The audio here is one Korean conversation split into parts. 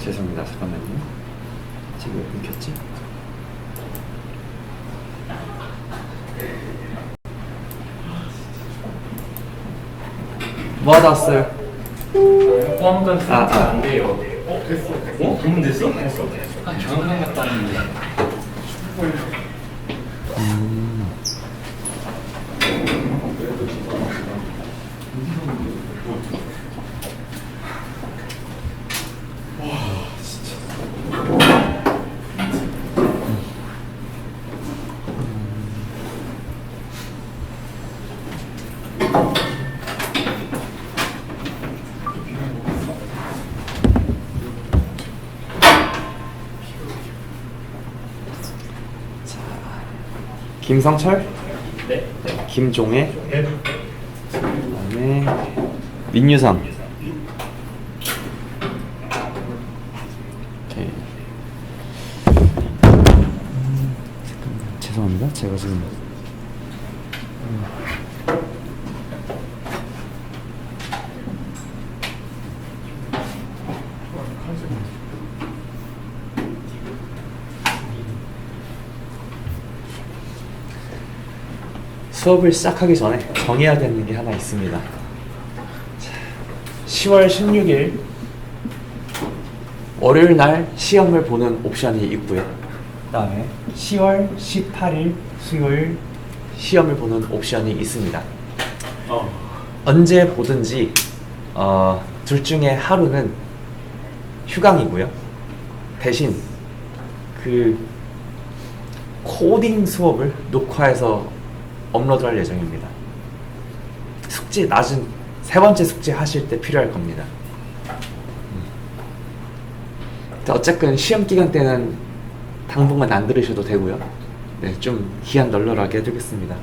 죄송합니다. 잠깐만요. 지금 왜 끊겼지? 뭐 하다 왔어요? 포함관 아. 안 돼요. 됐어. 주문됐어? 됐어. 한 경영 갔다 왔는데. 김성철, 네. 김종혜, 네. 그다음에 민유상. 오케이. 잠깐만, 죄송합니다. 제가 지금 수업을 시작하기 전에 정해야 되는 게 하나 있습니다. 자, 10월 16일 월요일 날 시험을 보는 옵션이 있고요. 그 다음에 10월 18일 수요일 시험을 보는 옵션이 있습니다. 언제 보든지 둘 중에 하루는 휴강이고요. 대신 그 코딩 수업을 녹화해서 업로드할 예정입니다. 숙제 낮은 세 번째 숙제 하실 때 필요할 겁니다. 어쨌든 시험 기간 때는 당분간 안 들으셔도 되고요. 네, 좀 기한 널널하게 해두겠습니다.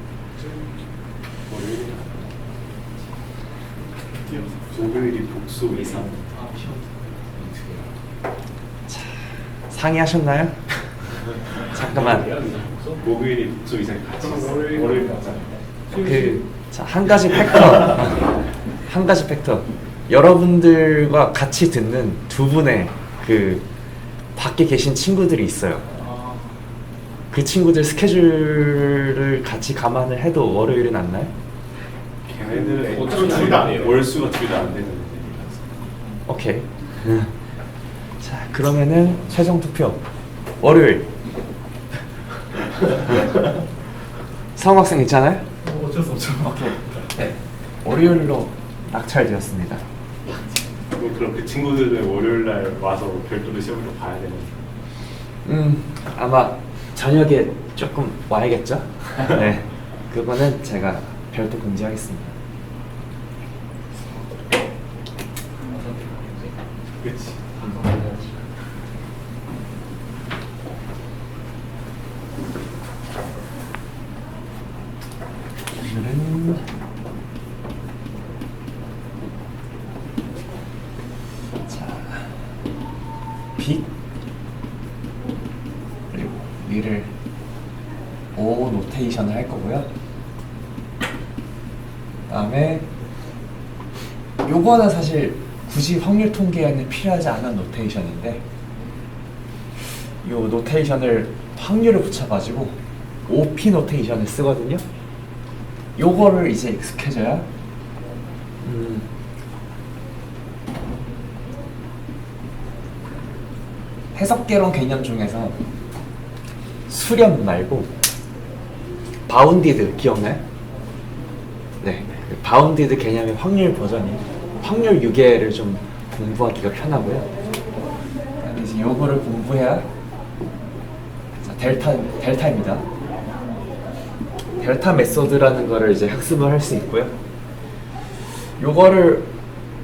목요일이 복수 이상. 상의하셨나요? 잠깐만. 목요일이 복수 이상 같이 있어. 월요일 가자. 한 가지 팩터, 한 가지 팩터. 여러분들과 같이 듣는 두 분의 그 밖에 계신 친구들이 있어요. 그 친구들 스케줄을 같이 감안을 해도 월요일은 안 나요? 걔네들은 둘다 월수가 둘 다 안 되는. 오케이. 자, 그러면은 최종 투표 월요일. 성우 학생 있잖아요? 어쩔 수 없죠. 오케이. 네. 월요일로 낙찰되었습니다. 그럼 그 친구들은 월요일 날 와서 별도로 시험을 또 봐야 되는. 아마 저녁에 조금 와야겠죠? 네. 그거는 제가 별도 금지하겠습니다. 그렇지. 오늘은 자, 빛 그리고 위를 O 노테이션을 할 거고요. 그다음에 요거는 사실 굳이 확률 통계에는 필요하지 않은 노테이션인데 요 노테이션을 확률을 붙여가지고 OP 노테이션을 쓰거든요. 요거를 이제 익숙해져야 해석개론 개념 중에서 수렴 말고 바운디드 기억나요? 네, 바운디드 개념의 확률 버전이 확률 유계를 좀 공부하기가 편하고요. 이제 요거를 공부해야 자, 델타입니다. 델타 메소드라는 거를 이제 학습을 할 수 있고요. 요거를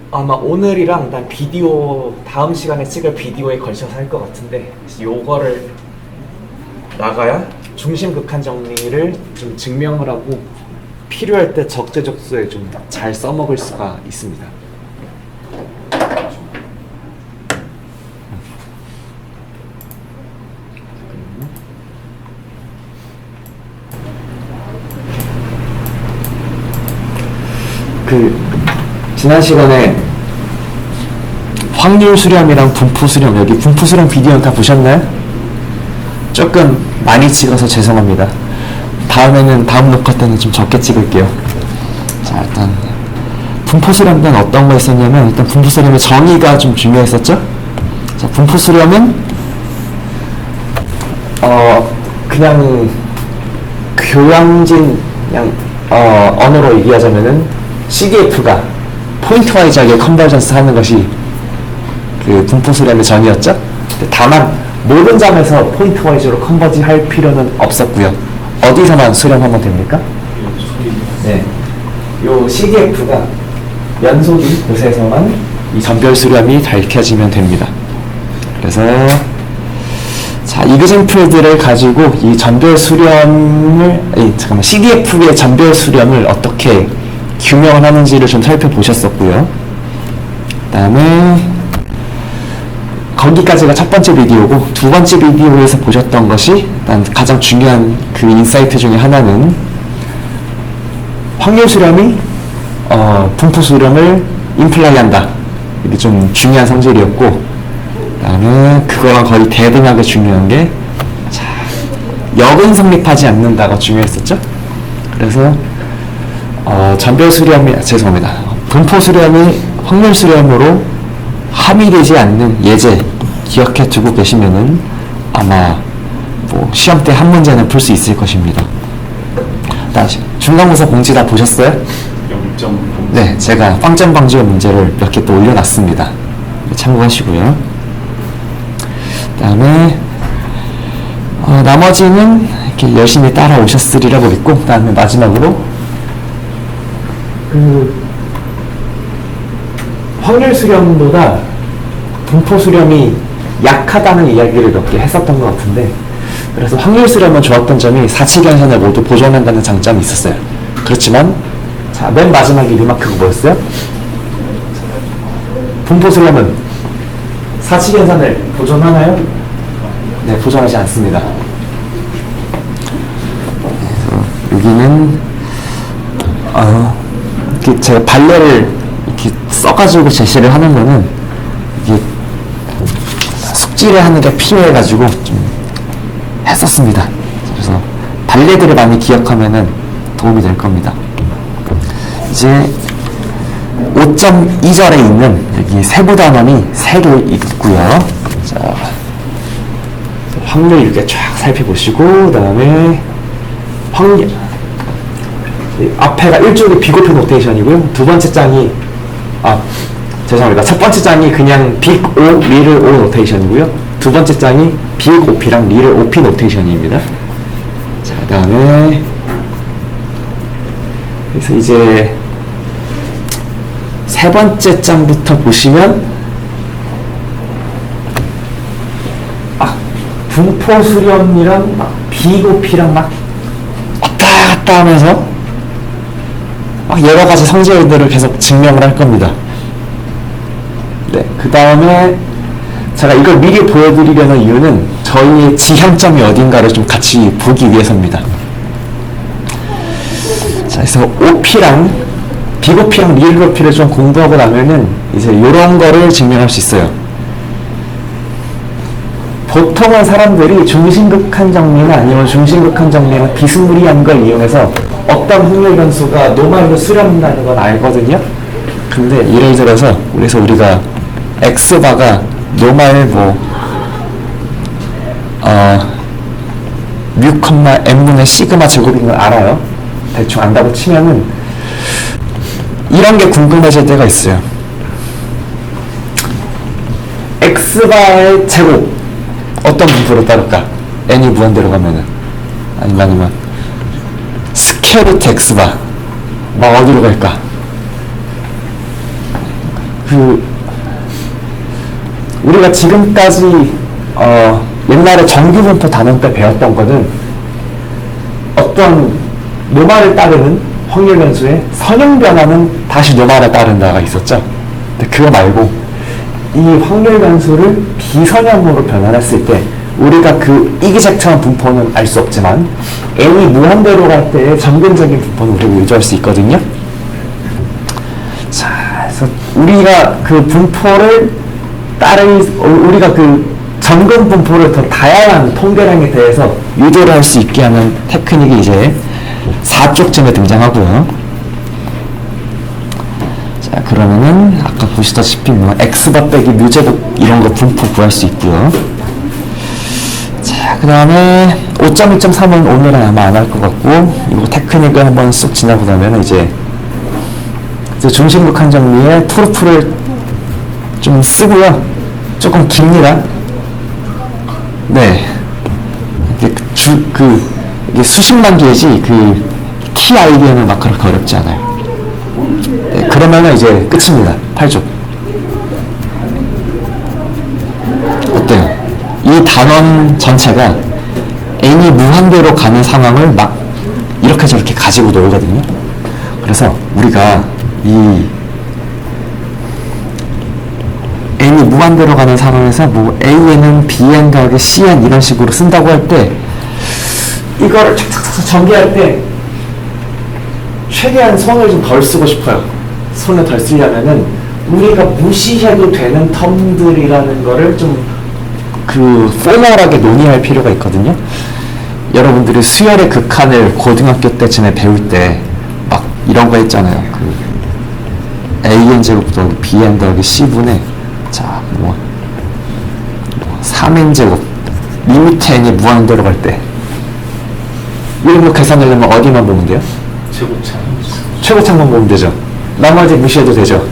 아마 오늘이랑 난 비디오 다음 시간에 찍을 비디오에 걸쳐서 할 것 같은데 요거를 나가야 중심 극한 정리를 좀 증명을 하고 필요할 때 적재적소에 좀 잘 써먹을 수가 있습니다. 지난 시간에 확률 수렴이랑 분포 수렴, 여기 분포 수렴 비디오는 다 보셨나요? 조금 많이 찍어서 죄송합니다. 다음에는 다음 녹화 때는 좀 적게 찍을게요. 자, 일단 분포 수렴은 어떤 거 있었냐면, 일단 분포 수렴의 정의가 좀 중요했었죠. 자, 분포 수렴은 그냥 교양진 그냥 언어로 얘기하자면은 CDF가 포인트 와이즈하게 컨버전스 하는 것이 그 분포 수렴의 정의였죠. 다만 모든 점에서 포인트 와이즈로 컨버지 할 필요는 없었고요. 어디서만 수렴하면 됩니까? 네, 요 CDF가 연속인 곳에서만 이 전별 수렴이 밝혀지면 됩니다. 그래서 자, 이그젠플들을 가지고 이 전별 수렴을, CDF의 전별 수렴을 어떻게 규명을 하는지를 좀 살펴보셨었고요. 그 다음에 거기까지가 첫 번째 비디오고, 두 번째 비디오에서 보셨던 것이 일단 가장 중요한 그 인사이트 중에 하나는 확률 수렴이 분포 수렴을 임플라이 한다. 이게 좀 중요한 성질이었고, 그 다음에 그거랑 거의 대등하게 중요한 게, 자, 역은 성립하지 않는다가 중요했었죠. 그래서 전별 수렴이, 죄송합니다, 분포 수렴이 확률 수렴으로 함의되지 않는 예제 기억해 두고 계시면은 아마 뭐 시험 때 한 문제는 풀 수 있을 것입니다. 다시 중간고사 공지 다 보셨어요? 0점. 네, 제가 빵점 방지어 문제를 몇 개 또 올려놨습니다. 참고하시고요. 그 다음에 나머지는 이렇게 열심히 따라오셨으리라고 믿고, 그 다음에 마지막으로 확률 수렴보다 분포 수렴이 약하다는 이야기를 몇 개 했었던 것 같은데, 그래서 확률 수렴은 좋았던 점이 사칙연산을 모두 보존한다는 장점이 있었어요. 그렇지만 자, 맨 마지막에 리마크가 뭐였어요? 분포 수렴은 사칙연산을 보존하나요? 네, 보존하지 않습니다. 그래서 여기는 이렇게 제가 발레를 이렇게 써가지고 제시를 하는 거는 이게 숙지를 하는 게 필요해가지고 좀 했었습니다. 그래서 발레들을 많이 기억하면은 도움이 될 겁니다. 이제 5.2절에 있는 여기 세부 단원이 3개 있고요. 자, 확률 이렇게 쫙 살펴보시고, 그 다음에 확률 앞에가 일종의 비고표 노테이션이고요. 두 번째 장이 죄송합니다. 첫 번째 장이 그냥 빅 O, 리를 O 노테이션이고요. 두 번째 장이 빅 OP랑 리를 OP 노테이션입니다. 자, 그 다음에 그래서 이제 세 번째 장부터 보시면 분포 수렴이랑 막 빅 OP랑 막 왔다 갔다 하면서 막 여러 가지 성질들을 계속 증명을 할 겁니다. 네, 그 다음에 제가 이걸 미리 보여드리려는 이유는 저희의 지향점이 어딘가를 좀 같이 보기 위해서입니다. 자, 그래서 OP랑 빅OP랑 리얼 OP를 좀 공부하고 나면은 이제 이런 거를 증명할 수 있어요. 보통은 사람들이 중심극한 정리나 아니면 중심극한 정리나 비스무리한 걸 이용해서 어떤 확률 변수가 노말로 수렴한다는 건 알거든요. 근데 예를 들어서 그래서 우리가 X바가 노말 뮤, M분의 시그마 제곱인 걸 알아요. 대충 안다고 치면은 이런 게 궁금해질 때가 있어요. X바의 제곱 어떤 분포로 따를까? n이 무한대로 가면은 아니면 스퀘어루트 X바 막 어디로 갈까? 우리가 지금까지 옛날에 정규분포 단원 때 배웠던 거는 어떤 노말을 따르는 확률 변수의 선형 변화는 다시 노말을 따른다가 있었죠. 근데 그거 말고 이 확률 변수를 비선형으로 변환했을 때 우리가 그 이기적한 분포는 알 수 없지만 n이 무한대로 갈 때의 점근적인 분포는 우리가 유지할 수 있거든요. 자, 그래서 우리가 그 분포를 우리가 그 점근 분포를 더 다양한 통계량에 대해서 유도를 할 수 있게 하는 테크닉이 이제 4쪽쯤에 등장하고요. 자, 그러면은 아까 보시다시피 뭐 x바 빼기 뮤제곱 이런 거 분포 구할 수 있고요. 자, 그 다음에 5.1.3은 오늘은 아마 안 할 것 같고, 이거 테크닉을 한번 쑥 지나고 나면 이제 중심극한 정리에 투르프를 좀 쓰고요. 조금 깁니다. 네. 이게 수십만 개지, TIBM은 막 그렇게 어렵지 않아요. 네, 그러면은 이제 끝입니다. 8조. 어때요? 이 단원 전체가 n이 무한대로 가는 상황을 막 이렇게 저렇게 가지고 놀거든요. 그래서 우리가 이 n이 무한대로 가는 상황에서 뭐 a는 bn 더하기 cn 이런 식으로 쓴다고 할 때 이거를 착착착 전개할 때 최대한 손을 좀 덜 쓰고 싶어요. 손을 덜 쓰려면은 우리가 무시해도 되는 텀들이라는 거를 좀 포멀하게 논의할 필요가 있거든요. 여러분들이 수열의 극한을 고등학교 때쯤에 배울 때 막 이런 거 했잖아요. an 제곱 더하기 bn 더하기 c분의 3n 제곱 리미트 n이 무한대로 갈 때 이런 거 계산하려면 어디만 보면 돼요? 최고창만 보면 되죠. 나머지 무시해도 되죠.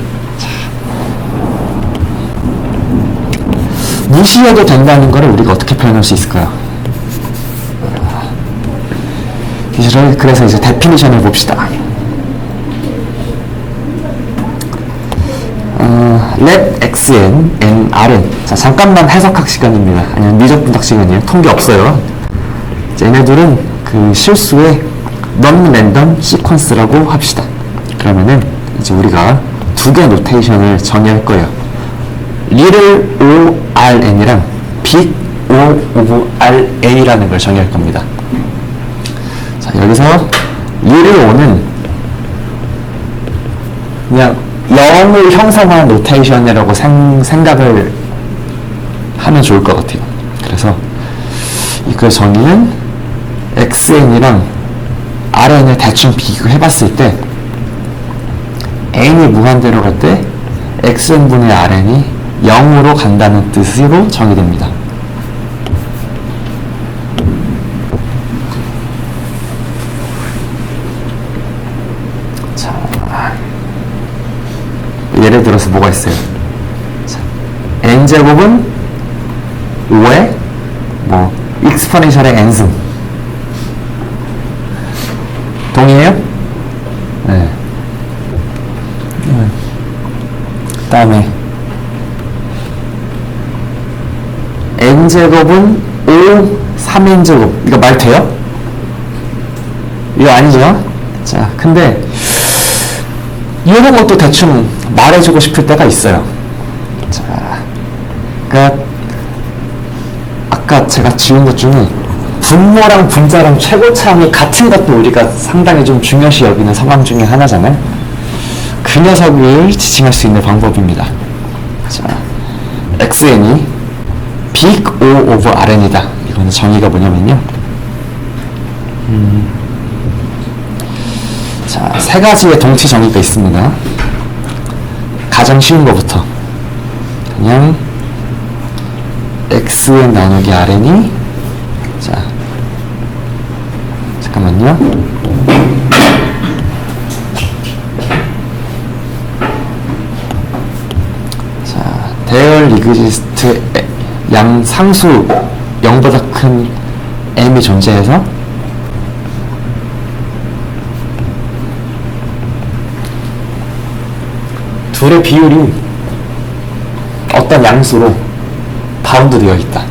무시해도 된다는 거를 우리가 어떻게 표현할 수 있을까요? 그래서 이제 데피니션을 봅시다. let xn, n, rn. 자, 잠깐만 해석학 시간입니다. 아니면 미적 분석 시간이에요. 통계 없어요. 얘네들은 실수의 non-random sequence라고 합시다. 그러면은 이제 우리가 두 개 노테이션을 정의할 거예요. little o r n이랑 big o of r a라는 걸 정의할 겁니다. 자, 여기서 little o는 그냥 0을 형성하는 노테이션이라고 생각을 하면 좋을 것 같아요. 그래서 이걸 정의는 xn이랑 rn을 대충 비교해 봤을 때 n이 무한대로 갈 때 xn분의 rn이 0으로 간다는 뜻으로 정의됩니다. 자, 예를 들어서 뭐가 있어요? 자, n제곱은 5의 익스포넨셜의 n승. 동의해요? 네. 그 다음에 n제곱은 5, 3n제곱. 이거 말 돼요? 이거 아니죠? 자, 근데 이런 것도 대충 말해주고 싶을 때가 있어요. 자, 그러니까 아까 제가 지운 것 중에 분모랑 분자랑 최고차항이 같은 것도 우리가 상당히 좀 중요시 여기는 상황 중에 하나잖아요. 그 녀석을 지칭할 수 있는 방법입니다. 자, xn이 big O over rn이다. 이거는 정의가 뭐냐면요. 자, 세 가지의 동치 정의가 있습니다. 가장 쉬운 것부터 그냥 xn 나누기 rn이 자, 잠깐만요. 자, 대열 이그지스트 양 상수 0보다 큰 m이 존재해서 둘의 비율이 어떤 양수로 바운드 되어 있다.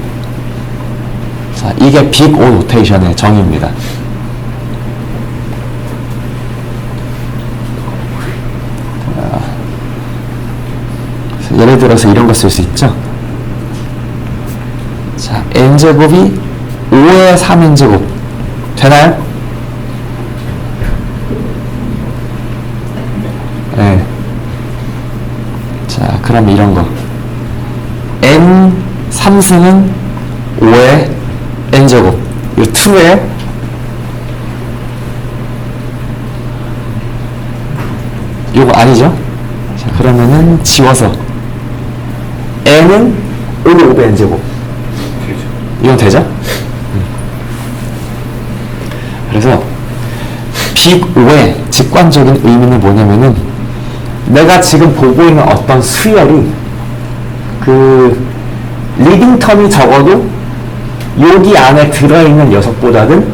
자, 이게 빅 O 노테이션의 정의입니다. 예를 들어서 이런 거 쓸 수 있죠. 자, n제곱이 5의 3n제곱 되나요? 네. 자, 그럼 이런 거 n 3승은 5의 n제곱, 이 2의 요거 아니죠? 자, 그러면은 지워서 n은 5의 5의 n제곱, 이건 되죠? 그래서 빅 5의 직관적인 의미는 뭐냐면은 내가 지금 보고 있는 어떤 수열이 그 리딩 텀이 적어도 여기 안에 들어있는 녀석보다는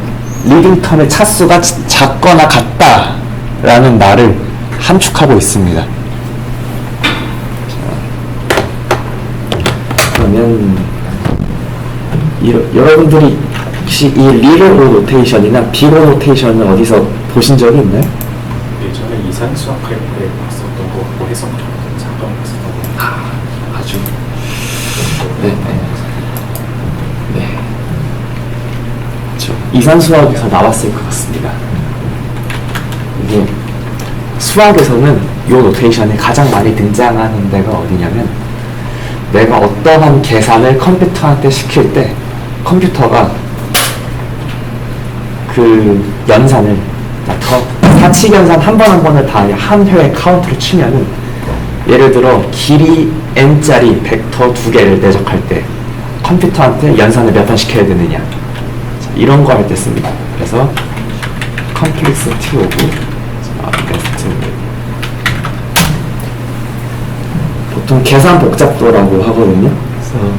리딩 텀의 차수가 작거나 같다라는 말을 함축하고 있습니다. 그러면 여러분들이 혹시 이 리로 노테이션이나 비로 노테이션을 어디서 보신 적이 있나요? 예전에 이산 수학할 때 봤었던 거, 뭐 해석 잠깐 봤었던 거. 아주 네. 그렇죠. 이산 수학에서 나왔을 것 같습니다. 이게 수학에서는 이 노테이션이 가장 많이 등장하는 데가 어디냐면 내가 어떠한 계산을 컴퓨터한테 시킬 때 컴퓨터가 그 연산을 사칙 연산 한 번 한 번을 다 한 회에 카운트로 치면은 예를 들어 길이 n짜리 벡터 2개를 내적할 때 컴퓨터한테 연산을 몇 번 시켜야 되느냐, 자, 이런 거 할 때 씁니다. 그래서 complexity 오브 보통 계산 복잡도라고 하거든요. 그래서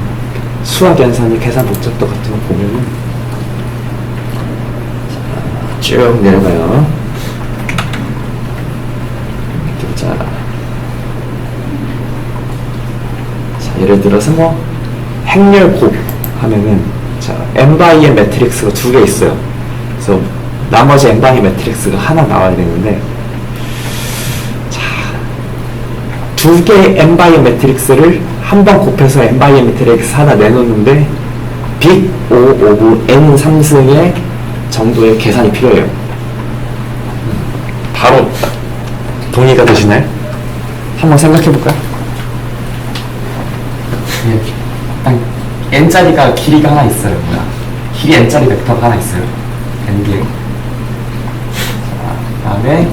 수학 연산이 계산 복잡도 같은 거 보면은 쭉 내려가요. 자, 예를 들어서 뭐 행렬 곱 하면은 자 n×n 매트릭스가 2개 있어요. 그래서 나머지 n×n 매트릭스가 하나 나와야 되는데 자 2개의 n×n 매트릭스를 한 번 곱해서 n×n 매트릭스 하나 내놓는데 빅 O 오브 n 3승의 정도의 계산이 필요해요. 바로 동의가 되시나요? 한번 생각해볼까요? 딱 n짜리가 길이가 하나 있어요. 길이 n짜리 벡터가 하나 있어요. n개. 그 다음에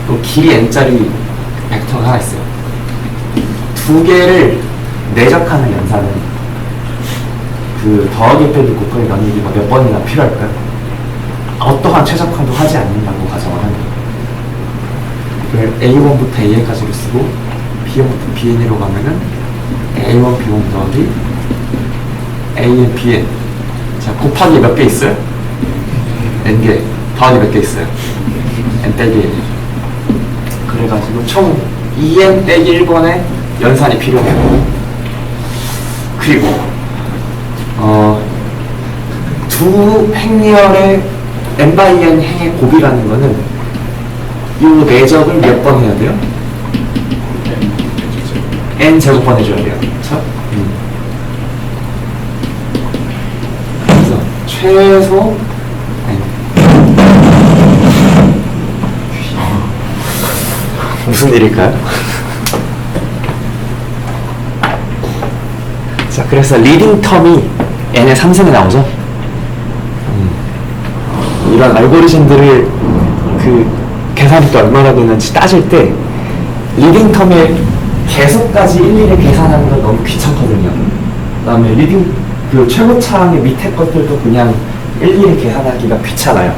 또 길이 n짜리 벡터가 하나 있어요. 2개를 내적하는 연산은 그 더하기 빼기 곱하기 나누기가 몇 번이나 필요할까요? 어떠한 최적화도 하지 않는다고 가정을 합니다. 이걸 A1부터 AN까지로 쓰고 B1부터 BN으로 가면은 A1, B1 더하기 AN, BN. 자, 곱하기 몇 개 있어요? N개. 더하기 몇 개 있어요? N 빼기 1. 그래가지고 총 2N 빼기 1번의 연산이 필요해요. 그리고 두 행렬의 n×n 행의 곱이라는 거는 이 내적을 몇 번 해야 돼요? n 제곱번 해줘야 돼요. 그렇죠? 그래서 최소 무슨 일일까요? 자, 그래서 리딩 텀이 n의 3승이 나오죠. 이런 알고리즘들을 그 계산이 얼마나 되는지 따질 때 리딩 텀의 계속까지 일일이 계산하는 건 너무 귀찮거든요. 그 다음에 리딩 그 최고차항의 밑에 것들도 그냥 일일이 계산하기가 귀찮아요.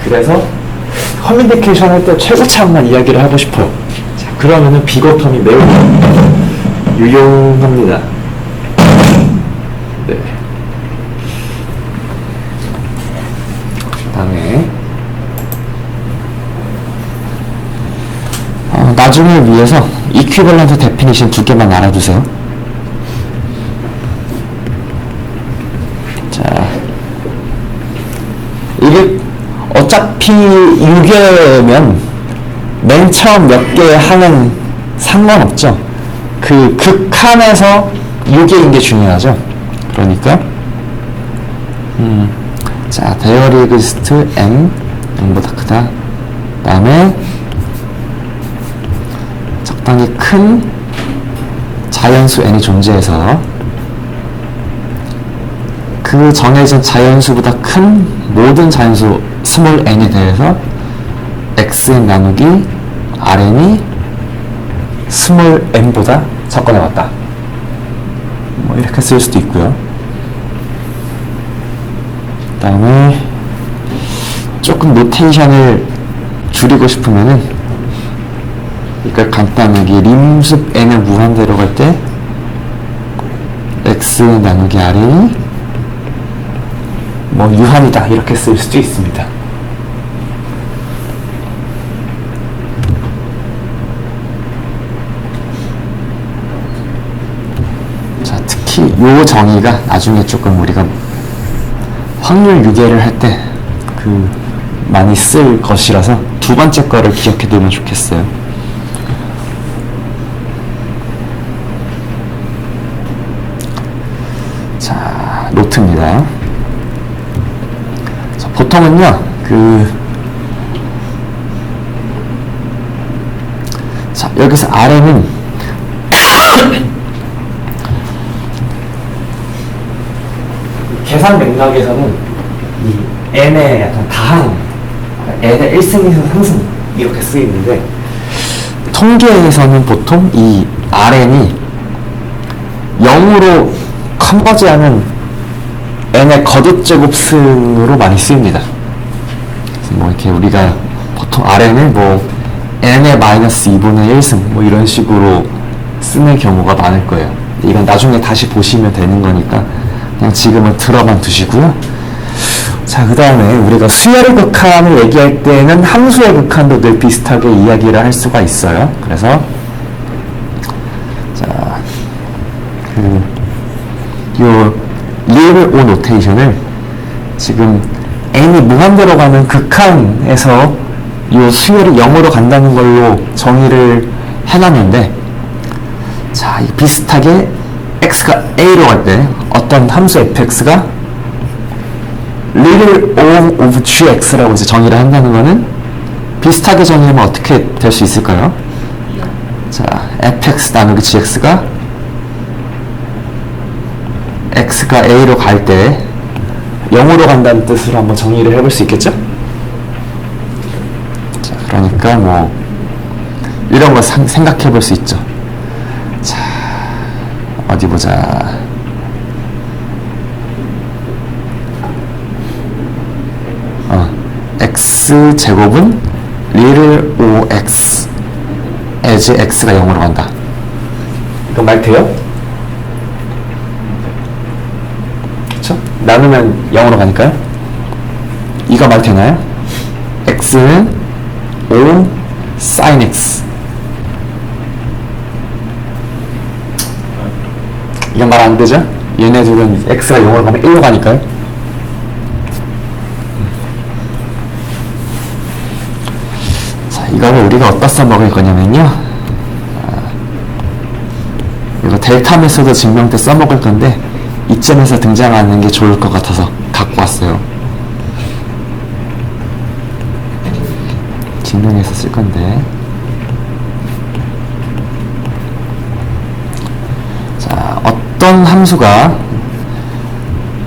그래서 커뮤니케이션 할 때 최고차항만 이야기를 하고 싶어요. 자, 그러면은 비거 텀이 매우 유용합니다. 네. 다음에 나중에 위해서 이퀴벌런트 데피니션 2개만 알아두세요. 자, 이게 어차피 6개면 맨 처음 몇 개 하는 상관없죠. 그 극한에서 6개인 게 중요하죠. 그러니까 자, 대열이 리스트 m 0보다 크다. 그 다음에 적당히 큰 자연수 n이 존재해서 그 정해진 자연수보다 큰 모든 자연수 스몰 n에 대해서 xn 나누기 rn이 스몰 n보다 접근해 왔다. 뭐 이렇게 쓸 수도 있고요. 그 다음에 조금 노테이션을 줄이고 싶으면은 이걸 간단하게 림숲 n을 무한대로 갈 때 x 나누기 r이 뭐 유한이다 이렇게 쓸 수도 있습니다. 자, 특히 요 정의가 나중에 조금 우리가 확률 유계를 할 때 많이 쓸 것이라서 두 번째 거를 기억해 두면 좋겠어요. 자, 노트입니다. 자, 보통은요, 자, 여기서 아래는 계산 맥락에서는 이 n의 약간 다항, n의 1승에서 상승 이렇게 쓰이는데 통계에서는 보통 이 RN이 0으로 컨버지하는 n의 거듭제곱승으로 많이 쓰입니다. 그래서 뭐 이렇게 우리가 보통 RN을 뭐 n의 마이너스 2분의 1승 뭐 이런 식으로 쓰는 경우가 많을 거예요. 이건 나중에 다시 보시면 되는 거니까 그냥 지금은 들어만 두시고요. 자, 그 다음에 우리가 수열의 극한을 얘기할 때는 함수의 극한도 늘 비슷하게 이야기를 할 수가 있어요. 그래서 자, 요 리얼 오 노테이션을 지금 n이 무한대로 가는 극한에서 요 수열이 0으로 간다는 걸로 정의를 해놨는데, 자, 비슷하게 x가 a로 갈 때 어떤 함수 fx가 little o of gx라고 이제 정의를 한다는 거는 비슷하게 정의하면 어떻게 될 수 있을까요? 자, fx 나누기 gx가 x가 a로 갈 때 0으로 간다는 뜻으로 한번 정의를 해볼 수 있겠죠? 자, 그러니까 뭐 이런 거 생각해 볼 수 있죠. 자, 어디 보자. x 제곱은 little ox as x가 0으로 간다. 이거 말 돼요? 그쵸? 나누면 0으로 가니까요. 이거 말 되나요? x는 o sin x. 이건 말 안 되죠? 얘네 둘은 x가 0으로 가면 1로 가니까요. 자, 이거를 우리가 어디다 써먹을 거냐면요, 이거 델타 메소드 증명 때 써먹을 건데 이점에서 등장하는 게 좋을 것 같아서 갖고 왔어요. 증명해서 쓸 건데, 자, 어떤 함수가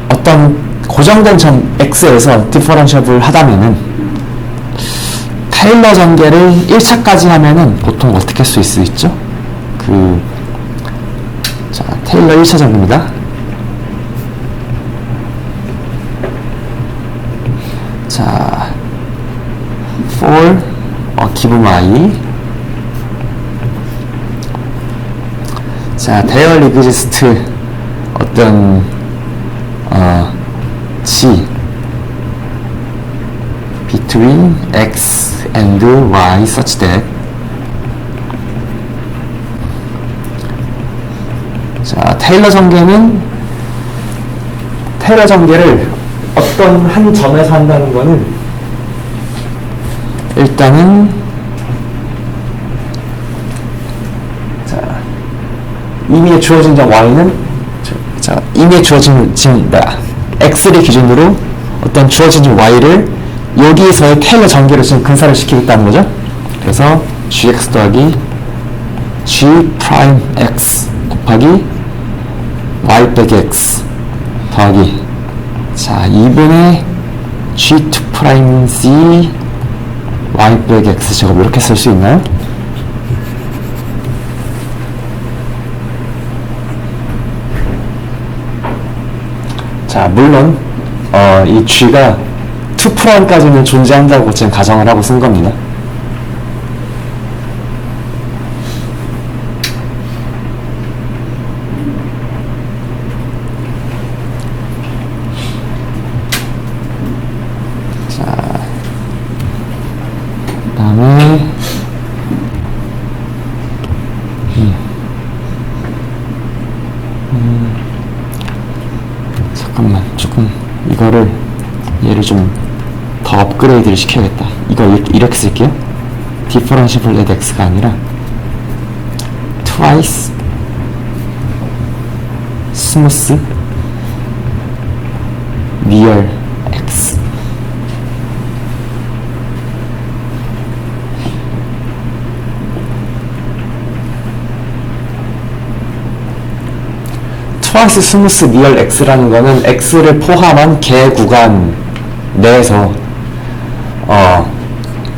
어떤 고정된 점 x에서 디퍼런셜을 하다면은 테일러 전개를 1차까지 하면은 보통 어떻게 할 수 있죠? 자, 테일러 1차 전개입니다. 자, for given y. 자, there exists 어떤 g between x and y such that, 자, 테일러 전개를 어떤 한 점에서 한다는 거는 일단은, 자, 이미 주어진 점 y는 자, 이미 주어진 지금 x를 기준으로 어떤 주어진 점 y를 여기에서의 테일러 전개로 지금 근사를 시키겠다는 거죠. 그래서 gx 더하기 g 프라임 x 곱하기 y 빼기 x 더하기 자 2분의 g2 프라임 z y 빼기 x 제곱 이렇게 쓸 수 있나요? 자 물론 이 g가 2 프라임까지는 존재한다고 지금 가정을 하고 쓴 겁니다. 그다음에 잠깐만 조금 이거를 얘를 좀 더 업그레이드를 시켜야겠다. 이거 이렇게 쓸게요. differentiable at x가 아니라 twice smooth near x twice smooth near x라는 거는 x를 포함한 개 구간 내에서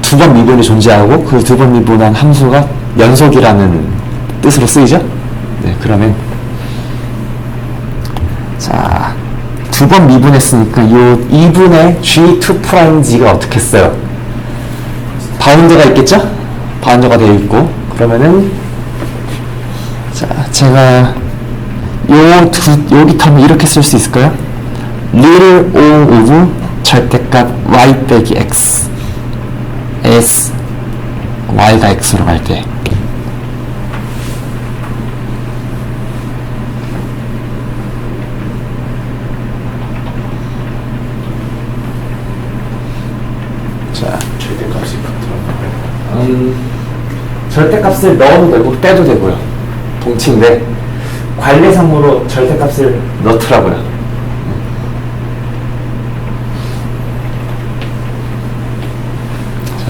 두 번 미분이 존재하고 그 두 번 미분한 함수가 연속이라는 뜻으로 쓰이죠? 네, 그러면 자, 두 번 미분했으니까 요 2분의 g2'g가 어떻게 써요? 바운드가 있겠죠? 바운드가 되어 있고 그러면은 자, 제가 여기 텀을 이렇게 쓸 수 있을까요? little o of 절대값 y 빼기 x s y가 x로 갈 때 자 최대값이 같더라고요. 절대값을 넣어도 되고 빼도 되고요. 동치인데 관례상으로 절대값을 넣더라고요.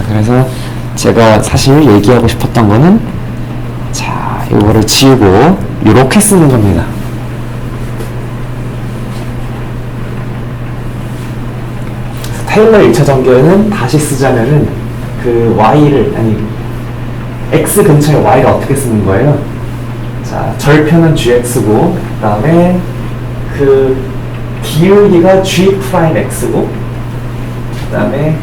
그래서 제가 사실 얘기하고 싶었던 거는 자 이거를 지우고 이렇게 쓰는 겁니다. 테일러 1차 전개는 다시 쓰자면은 그 y를 아니 x 근처에 y를 어떻게 쓰는 거예요? 자 절편은 gx고 그 다음에 그 기울기가 g 프라임 x고 그 다음에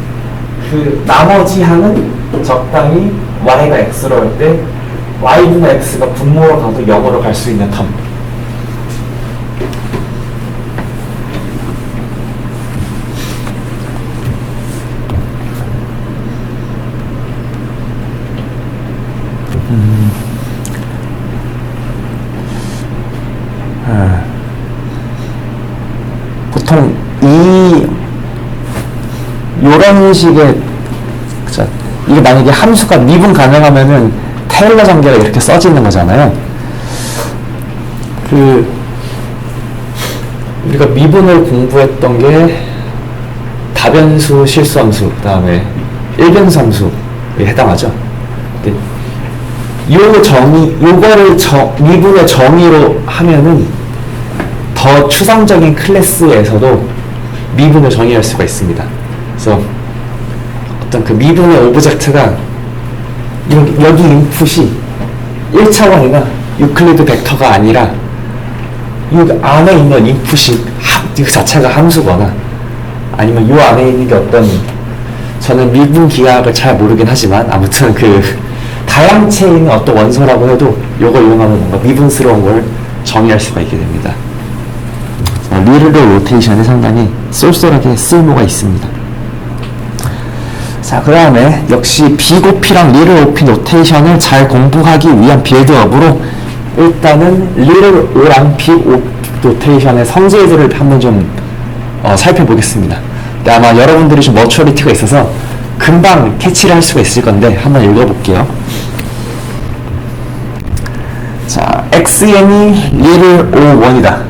그 나머지 항은 적당히 y가 x로 할 때 y분의 x가 분모로 가도 0으로 갈 수 있는 텀. 보통 요런 식의 이게 만약에 함수가 미분 가능하면은 테일러 전개가 이렇게 써지는 거잖아요. 우리가 미분을 공부했던 게 다변수, 실수함수, 그 다음에 일변수 함수에 해당하죠. 근데 요거를 미분의 정의로 하면은 더 추상적인 클래스에서도 미분을 정의할 수가 있습니다. 그래서 어떤 그 미분의 오브젝트가 여기 인풋이 1차원이나 유클리드 벡터가 아니라 이 안에 있는 인풋이 그 자체가 함수거나 아니면 이 안에 있는 게 어떤 저는 미분 기하학을 잘 모르긴 하지만 아무튼 그 다양체에 있는 어떤 원소라고 해도 이걸 이용하면 뭔가 미분스러운 걸 정의할 수가 있게 됩니다. 리르 로테이션이 상당히 쏠쏠하게 쓸모가 있습니다. 자, 그 다음에 역시 비고피랑 리르 오피 노테이션을 잘 공부하기 위한 빌드업으로 일단은 리르 오랑 비고피 노테이션의 성질들을 한번 좀 살펴보겠습니다. 근데 아마 여러분들이 좀 머추어리티가 있어서 금방 캐치를 할 수가 있을 건데 한번 읽어볼게요. 자, xn이 리르 o1이다.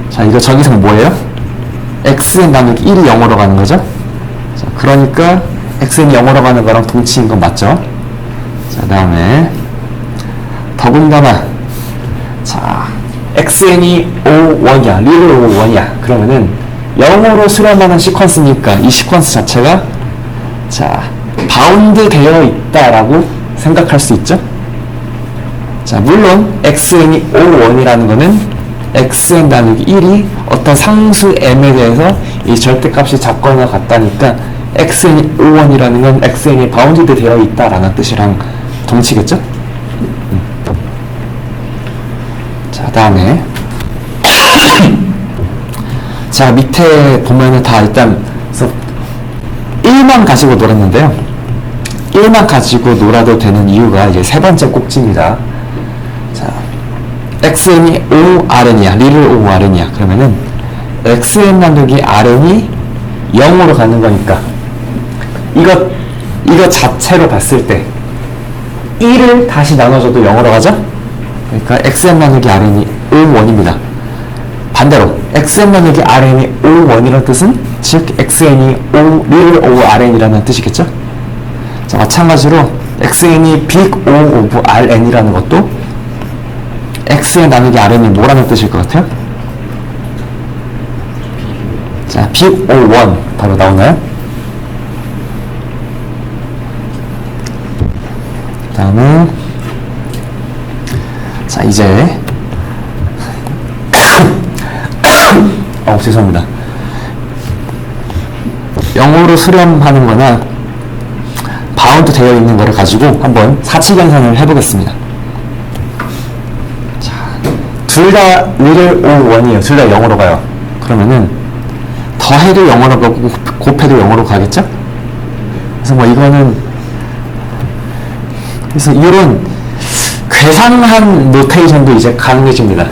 자, 이거 정의상 뭐예요? xn 나누기 1이 0으로 가는 거죠? 자, 그러니까 xn이 0으로 가는 거랑 동치인 건 맞죠? 자, 그 다음에 더군다나 자, xn이 O1이야, 리를 O1이야. 그러면은 0으로 수렴하는 시퀀스니까 이 시퀀스 자체가 자 바운드 되어 있다라고 생각할 수 있죠. 자 물론 xn이 O1이라는 거는 xn 나누기 1이 어떤 상수 m에 대해서 이 절대값이 작거나 같다니까 xn이 O1이라는 건 xn이 바운드 되어 있다라는 뜻이랑 동치겠죠. 자 다음에 자 밑에 보면은 다 일단 1만 가지고 놀았는데요. 1만 가지고 놀아도 되는 이유가 이제 세 번째 꼭지입니다. 자 xn이 ORn이야, 리를 ORn이야. 그러면은 xn 나누기 rn이 0으로 가는 거니까 이거 자체로 봤을 때 1을 다시 나눠줘도 0으로 가죠? 그러니까 xn 나누기 rn이 O1입니다. 반대로 xn 나누기 rn이 O1이라는 뜻은 즉 xn이 리를 ORn이라는 뜻이겠죠? 자 마찬가지로 xn이 big O of rn이라는 것도 xn 나누기 rn이 뭐라는 뜻일 것 같아요? 자 big O1 바로 나오나요? 그 다음에 자 이제 죄송합니다. 영어로 수렴하는 거나 바운드 되어 있는 거를 가지고 한번 사칙연산을 해보겠습니다. 자, 둘 다 리를 O1이에요. 둘 다 0으로 가요. 그러면은 더해도 0으로 가고 곱해도 0으로 가겠죠? 그래서 뭐 이거는 그래서 이런 괴상한 노테이션도 이제 가능해집니다.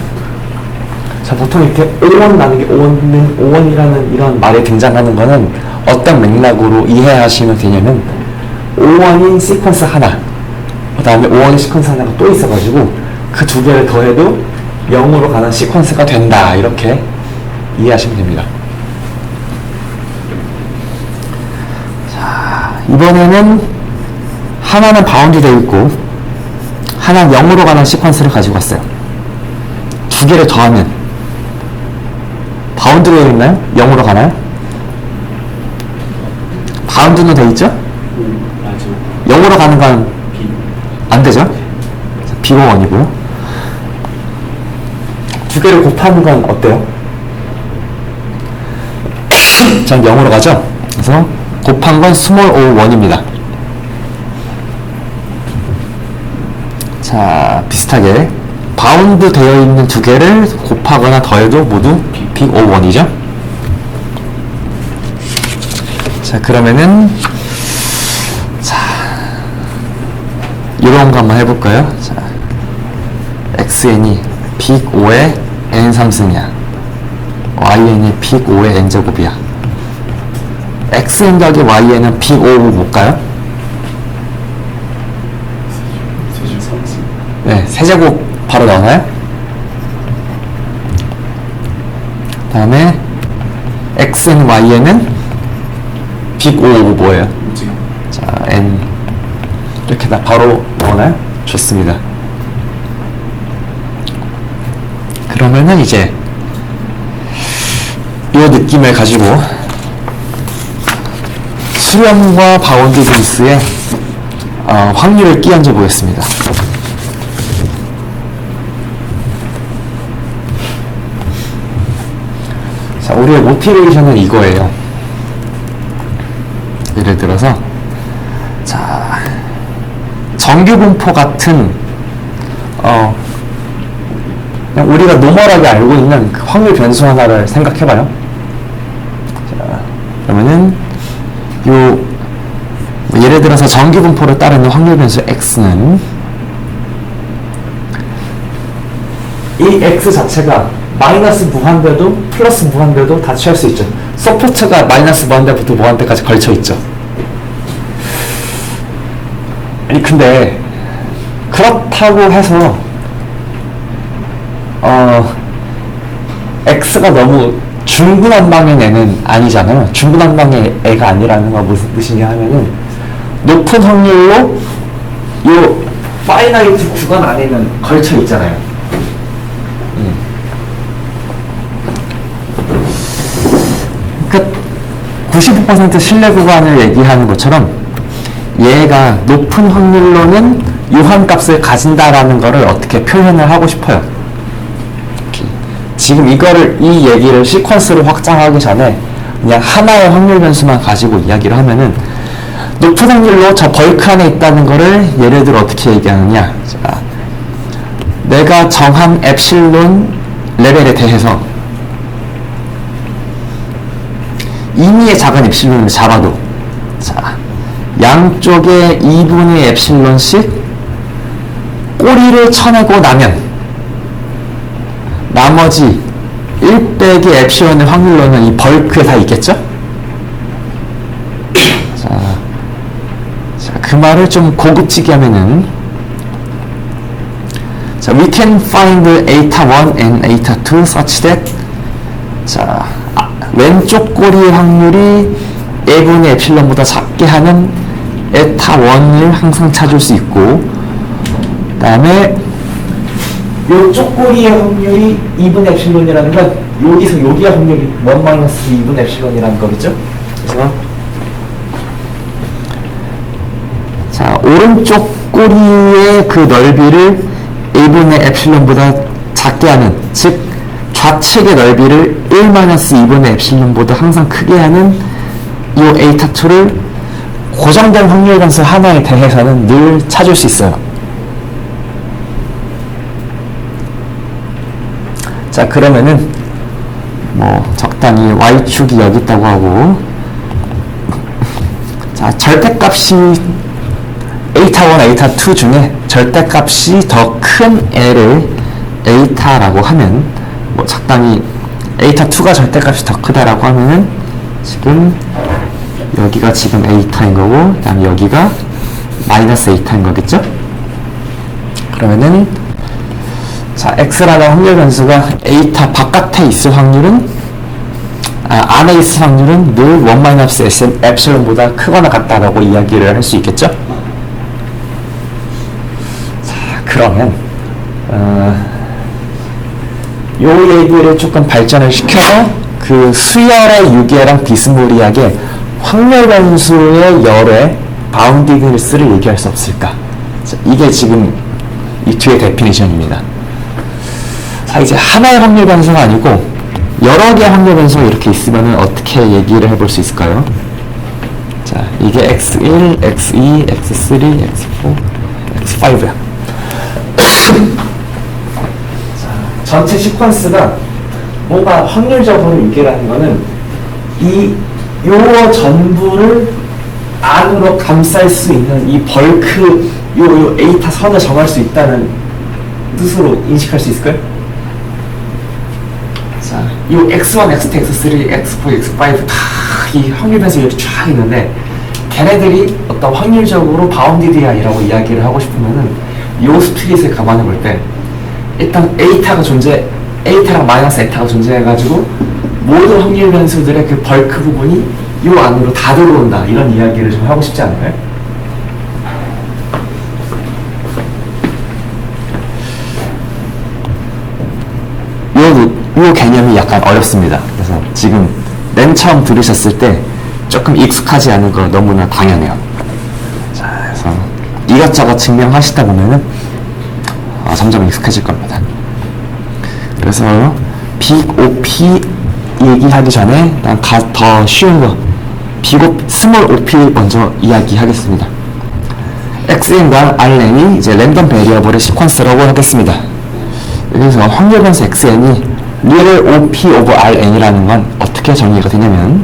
자, 보통 이렇게 O1 나누기 O1이라는 이런 말이 등장하는 거는 어떤 맥락으로 이해하시면 되냐면 O1이 시퀀스 하나, 그 다음에 O1이 시퀀스 하나가 또 있어가지고 그 두 개를 더해도 0으로 가는 시퀀스가 된다, 이렇게 이해하시면 됩니다. 자, 이번에는 하나는 바운드 되어 있고 하나는 0으로 가는 시퀀스를 가지고 왔어요. 두 개를 더하면 바운드 되어 있나요? 0으로 가나요? 바운드는 되어 있죠? 0으로 가는 건 안 되죠? B1이고요. 두 개를 곱하는 건 어때요? 전 0으로 가죠? 그래서 곱한 건 스몰 o1입니다. 자, 비슷하게 바운드 되어 있는 두 개를 곱하거나 더해도 모두 빅 O1이죠. 자, 그러면은 자, 이런 거 한번 해볼까요? 자, xn이 빅 O의 n3승이야. yn이 빅 O의 n제곱이야. xn 격의 yn은 빅 O 뭘까요? 네, 세제곱 바로 나오나요? 그 다음에 xn, y는 빅 O 뭐예요? 자, n 이렇게 다 바로 나오나요? 좋습니다. 그러면은 이제 이 느낌을 가지고 수렴과 바운드 베이스의 확률을 끼얹어 보겠습니다. 자, 우리의 모티베이션은 이거예요. 예를 들어서 자, 정규분포 같은 그냥 우리가 노멀하게 알고 있는 그 확률 변수 하나를 생각해봐요. 자, 그러면은 요 예를 들어서 정규분포를 따르는 확률 변수 x는 이 x 자체가 마이너스 무한대도 플러스 무한대도 다 취할 수 있죠. 서포트가 마이너스 무한대부터 무한대까지 걸쳐 있죠. 아니 근데 그렇다고 해서 x가 너무 중구난방의 애는 아니잖아요. 중구난방의 애가 아니라는 건 무슨 뜻이냐 하면은 높은 확률로 이 파이나이트 구간 안에는 걸쳐 있잖아요. 그 95% 신뢰 구간을 얘기하는 것처럼 얘가 높은 확률로는 유한값을 가진다라는 거를 어떻게 표현을 하고 싶어요. 지금 이 얘기를 시퀀스로 확장하기 전에 그냥 하나의 확률 변수만 가지고 이야기를 하면은 높은 확률로 저 벌크 안에 있다는 거를 예를 들어 어떻게 얘기하느냐. 자, 내가 정한 엡실론 레벨에 대해서 임의의 작은 엡실론을 잡아도 자, 양쪽에 2분의 엡실론씩 꼬리를 쳐내고 나면 나머지 1 빼기 엡실론의 확률로는 이 벌크에 다 있겠죠? 자, 그 말을 좀 고급지게 하면은 자, we can find eta 1 and eta 2 such that 자, 왼쪽 꼬리의 확률이 A분의 엡실론보다 작게 하는 에타 1을 항상 찾을 수 있고 그 다음에 요쪽 꼬리의 확률이 2분의 엡실론이라는 건 여기서 여기의 확률이 1-2분의 엡실론이라는 거겠죠? 그래서 자, 오른쪽 꼬리의 그 넓이를 1분의 엡실론보다 작게 하는, 즉 좌측의 넓이를 1-2분의 엡실론보다 항상 크게 하는 이 에이타2를 고정된 확률 변수 하나에 대해서는 늘 찾을 수 있어요. 자, 그러면은 뭐 적당히 y축이 여기 있다고 하고 자, 절대값이 에이타1, 에이타2 중에 절대값이 더 큰 애를 에이타라고 하면 뭐 적당히 에이타2가 절대값이 더 크다라고 하면은 지금 여기가 지금 에이타인 거고 그 다음에 여기가 마이너스 에이타인 거겠죠? 그러면은 자, x라는 확률 변수가 에이타 바깥에 있을 확률은 안에 있을 확률은 늘 1-s 엡실론보다 크거나 같다라고 이야기를 할 수 있겠죠? 자, 그러면 요 얘기를 조금 발전을 시켜서 그 수열의 유계랑 비스무리하게 확률 변수의 열의 바운디드니스를 얘기할 수 없을까? 자, 이게 지금 이 뒤에 데피니션입니다. 자, 이제 하나의 확률 변수가 아니고 여러 개의 확률 변수가 이렇게 있으면 어떻게 얘기를 해볼 수 있을까요? 자, 이게 x1, x2, x3, x4, x5야. 전체 시퀀스가 뭔가 확률적으로 유계라는 거는 요 전부를 안으로 감쌀 수 있는 이 벌크 요 에이타 선을 정할 수 있다는 뜻으로 인식할 수 있을까요? 자, 요 x1, x2, x3, x4, x5 다 이 확률 변수 이렇게 쫙 있는데 걔네들이 어떤 확률적으로 바운디드야 이라고 이야기를 하고 싶으면은 요 스플릿을 감안해 볼 때 일단 에이타랑 마이너스 에타가 존재해가지고 모든 확률 변수들의 그 벌크 부분이 요 안으로 다 들어온다 이런 이야기를 좀 하고 싶지 않나요? 요 개념이 약간 어렵습니다. 그래서 지금 맨 처음 들으셨을 때 조금 익숙하지 않은 거 너무나 당연해요. 자, 그래서 이것저것 증명하시다 보면은 점점 익숙해질 겁니다. 그래서 빅 OP 얘기하기 전에 난 더 쉬운 거 스몰 OP 먼저 이야기하겠습니다. XN과 RN이 이제 랜덤 베리어블의 시퀀스라고 하겠습니다. 여기서 확률 변수 XN이 리얼 OP 오브 RN이라는 건 어떻게 정의가 되냐면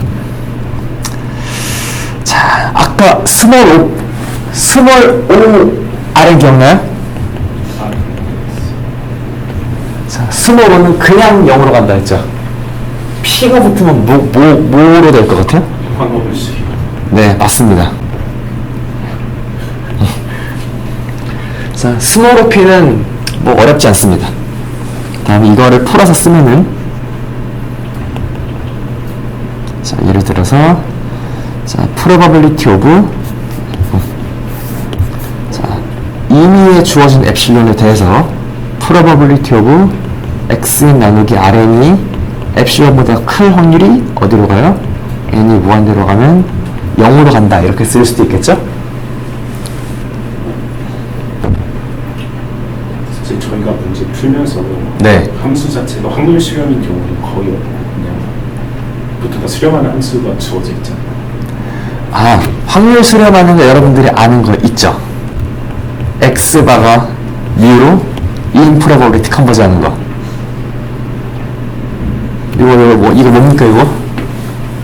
자, 아까 스몰 O RN 기억나요? 자, 스몰 O는 그냥 0으로 간다 했죠. P가 붙으면 뭐로 될 것 같아요? 네, 맞습니다. 자, 스몰 OP는 뭐 어렵지 않습니다. 다음에 이거를 풀어서 쓰면은 자, 예를 들어서 자, probability of 자, 임의에 주어진 엡실론에 대해서 probability of x 나누기 rn이 엡실론보다 클 확률이 어디로 가요? n이 무한대로 가면 0으로 간다 이렇게 쓸 수도 있겠죠? 사실 저희가 문제 풀면서 네. 함수 자체가 확률 수렴인 경우는 거의 없고 그냥 보통 다 수렴하는 함수가 주어져 있잖아요. 아, 확률 수렴하는 거 여러분들이 아는 거 있죠? x바가 mu로 인프로버빌리티 컨버지 하는 거. 이거 뭡니까 이거?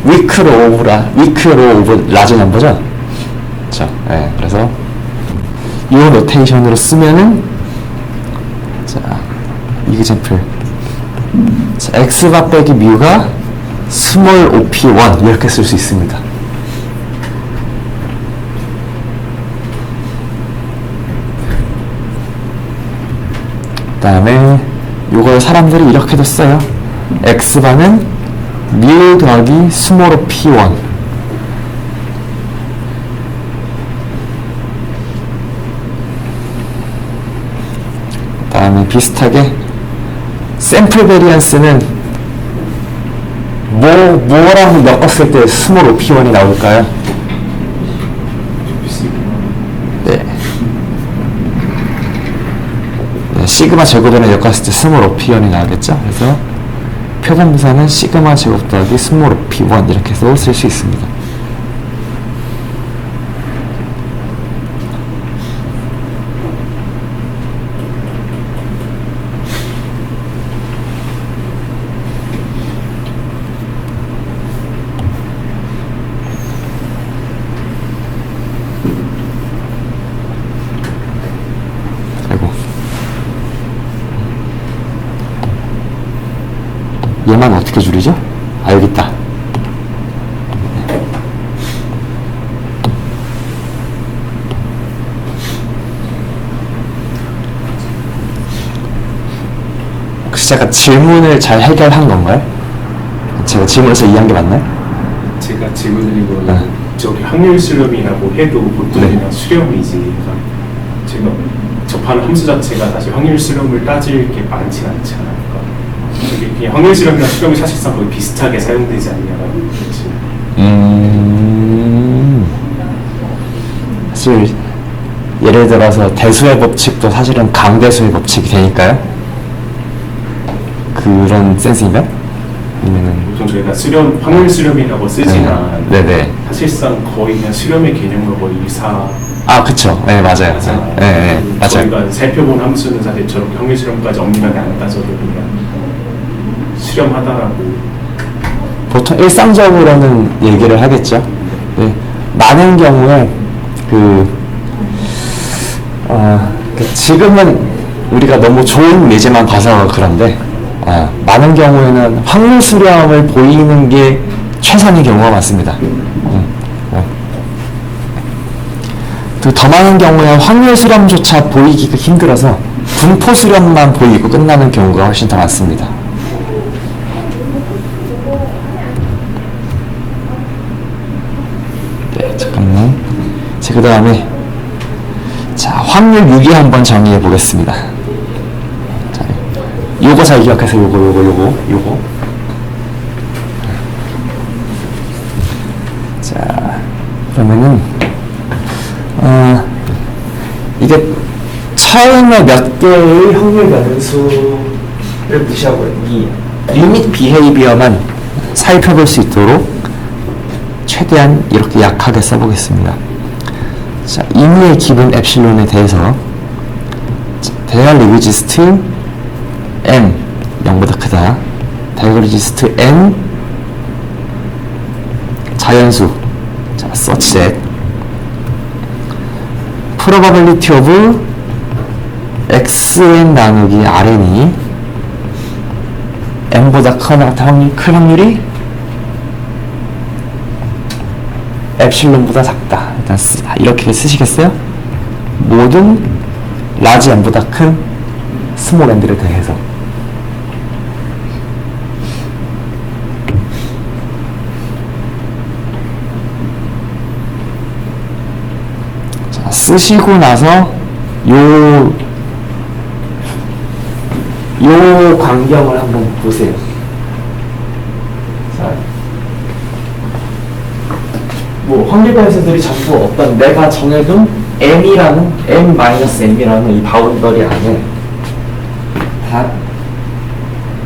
위크로 오브 라지 넘버죠? 그쵸? 네, 그래서 이 노테이션으로 쓰면은 자, 이그젠플 자, x바 빼기 mu가 스몰 op1 이렇게 쓸 수 있습니다. 그 다음에 요걸 사람들이 이렇게도 써요. x바는 mu 더하기 스몰 op1. 그 다음에 비슷하게 샘플 베리언스는 뭐랑 엮었을 때 스몰 op1이 나올까요? 네. 시그마 제곱에는 엮었을 때 스몰 op1이 나오겠죠? 그래서 표본부사는 시그마 제곱 더하기 스몰 op1 이렇게 해서 쓸 수 있습니다. 얘만 어떻게 줄이죠? 아, 여기 있다. 혹시 제가 질문을 잘 해결한 건가요? 제가 질문에서 이해한 게 맞나요? 제가 질문드린 거는 네. 저기 확률 수렴이라고 해도 보통 네. 그냥 수렴이지. 그러니까 제가 접하는 함수 자체가 사실 확률 수렴을 따질 게 많진 않잖아요. 그러니까 이게 그냥 확률 수렴이랑 수렴이 사실상 거의 비슷하게 사용되지 않냐라고 그렇지. 사실 예를 들어서 대수의 법칙도 사실은 강대수의 법칙이 되니까요. 그런 센스인가요? 아니면은 보통 저희가 수렴, 확률 수렴이라고 쓰지만 네네. 사실상 거의 그냥 수렴의 개념과 거의 유사. 아, 그쵸. 네, 맞아요. 맞아요. 네, 네, 맞아요. 저희가 살펴본 함수는 사실 저렇게 확률 수렴까지 엄밀하게 안 따져도 그냥 수렴하다라고. 보통 일상적으로는 얘기를 하겠죠. 네, 많은 경우에 지금은 우리가 너무 좋은 예제만 봐서 그런데 많은 경우에는 확률 수렴을 보이는 게 최선의 경우가 많습니다. 더 많은 경우에 확률 수렴조차 보이기가 힘들어서 분포 수렴만 보이고 끝나는 경우가 훨씬 더 많습니다. 네, 잠깐만. 자, 그 다음에 자, 확률 6이 한번 정의해 보겠습니다. 자, 요거 잘 기억하세요. 요거. 자, 그러면은 이게 처음에 몇 개의 확률 변수를 무시하고 이 리밋 비헤이비어만 살펴볼 수 있도록 최대한 이렇게 약하게 써보겠습니다. 자, 임의의 기본 엡실론에 대해서 대괄리그지스트 n 0보다 크다. 대괄리그지스트 n 자연수. 자, such that probability of xn 나누기 rn이 n보다 클 확률이 엡실론보다 작다. 일단 이렇게 쓰시겠어요? 모든 라지 n보다 큰 스몰 n들에 대해서. 자, 쓰시고 나서 요 광경을 한번 보세요. 자, 확률 변수들이 전부 어떤 내가 정해둔 m이라는 m-m이라는 이 바운더리 안에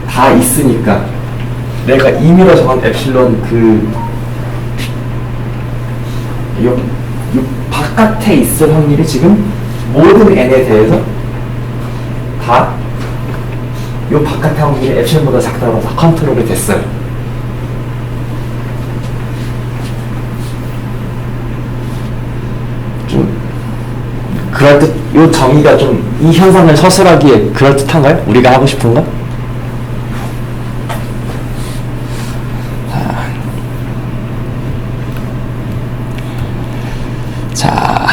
다 있으니까 내가 2미러 정한 엡실론 요 바깥에 있을 확률이 지금 모든 n에 대해서 다 요 바깥의 확률이 엡실론보다 작다고 다 컨트롤이 됐어요. 좀 요 정의가 좀 이 현상을 서술하기에 그럴듯한가요? 우리가 하고 싶은 거? 자,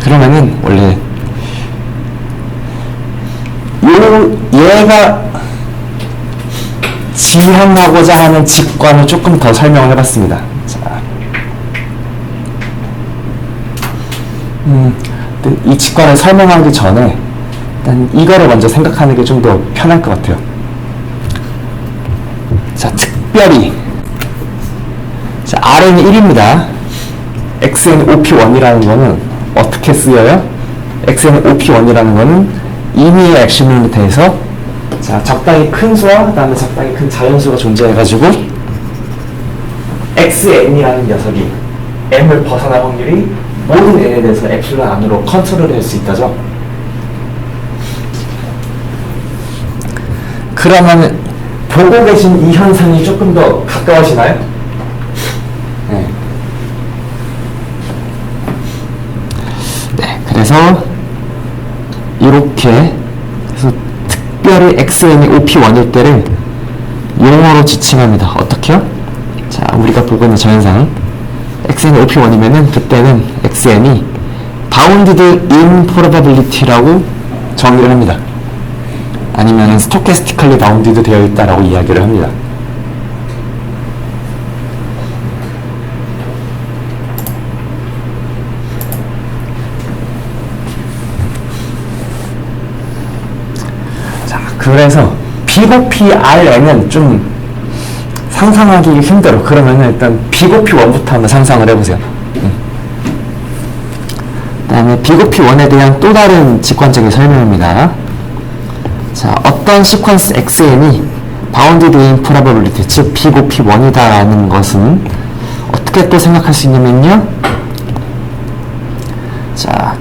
그러면은 원래 얘가 지향하고자 하는 직관을 조금 더 설명을 해봤습니다. 자, 이 직관을 설명하기 전에 일단 이거를 먼저 생각하는 게 좀 더 편할 것 같아요. 자, 특별히 자, Rn이 1입니다. xn op1이라는 거는 어떻게 쓰여요? xn op1이라는 거는 임의의 엡실론에 대해서 자, 적당히 큰 수와 그 다음에 적당히 큰 자연수가 존재해가지고 xn이라는 녀석이 m을 벗어날 확률이 모든 n에 대해서 엡실론 안으로 컨트롤을 할 수 있다죠. 그러면 보고 계신 이 현상이 조금 더 가까워지나요? 네. 네, 그래서 이렇게 그래서 특별히 xn이 op1일 때를 용어로 지칭합니다. 어떻게요? 자, 우리가 보고 있는 저 현상 xn이 op1이면은 그때는 xn이 bounded in probability라고 정의를 합니다. 아니면 stochastically bounded 되어 있다라고 이야기를 합니다. 자, 그래서 비고피 Rn은 좀 상상하기 힘들어. 그러면 일단 비고피 1부터 한번 상상을 해보세요. 그 다음에 비고피 1에 대한 또 다른 직관적인 설명입니다. 자, 어떤 시퀀스 xn이 bounded in probability, 즉 비고피 1이다라는 것은 어떻게 또 생각할 수 있냐면요. 자,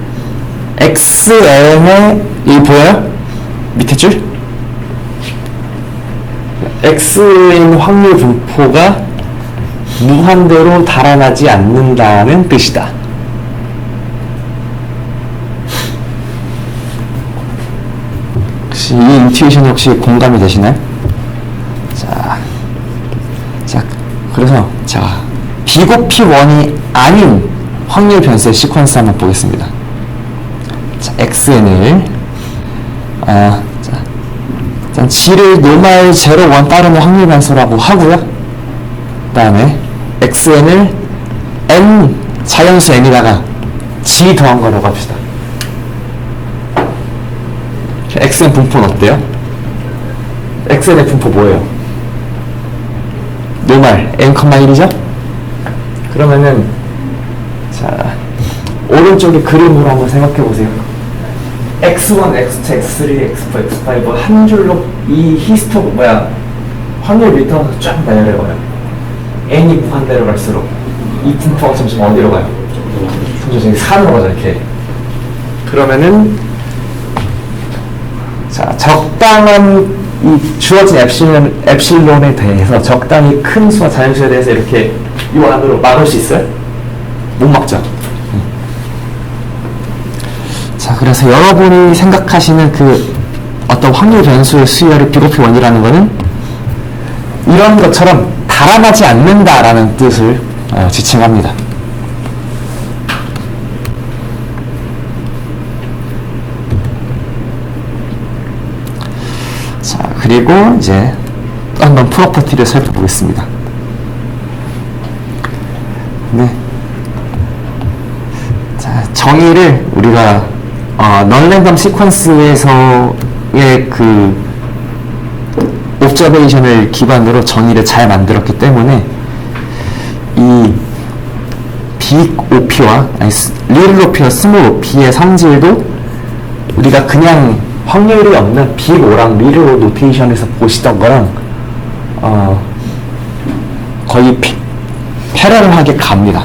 xn의 이 보여요? 밑에 줄? xn 확률 분포가 무한대로 달아나지 않는다는 뜻이다. 혹시 이 인투이션 혹시 공감이 되시나요? 자, 그래서 자, 비고피 1이 아닌 확률 변수의 시퀀스 한번 보겠습니다. 자, xn을 자, g를 노멀 0, 1 따르는 확률 변수라고 하고요. 그 다음에 xn을 n 자연수 n에다가 g 더한 거라고 합시다. xn 분포는 어때요? xn의 분포 뭐예요? 노멀 n,1이죠? 그러면은 자, 오른쪽에 그림으로 한번 생각해 보세요. x1, x2, x3, x4, x5 한 줄로 이 확률 밀도가 쫙 내려가요. n이 무한대로 갈수록 이 분포가 점점 어디로 가요? 점점 산으로 가죠, 이렇게. 그러면은 자, 적당한 이 주어진 엡실론에 대해서 적당히 큰 수와 자연수에 대해서 이렇게 이 안으로 막을 수 있어요? 못 막죠. 자, 그래서 여러분이 생각하시는 그 어떤 확률 변수의 수열이 비고피 1이라는 거는 이런 것처럼 달아나지 않는다라는 뜻을 지칭합니다. 자, 그리고 이제 또 한번 프로퍼티를 살펴보겠습니다. 네. 자, 정의를 우리가 넌랜덤 시퀀스에서의 그 옵저베이션을 기반으로 정의를 잘 만들었기 때문에 이 빅 OP와 리틀 OP와 스몰 OP의 성질도 우리가 그냥 확률이 없는 빅 O랑 리틀 O 노테이션에서 보시던 거랑 거의 패러럴하게 갑니다.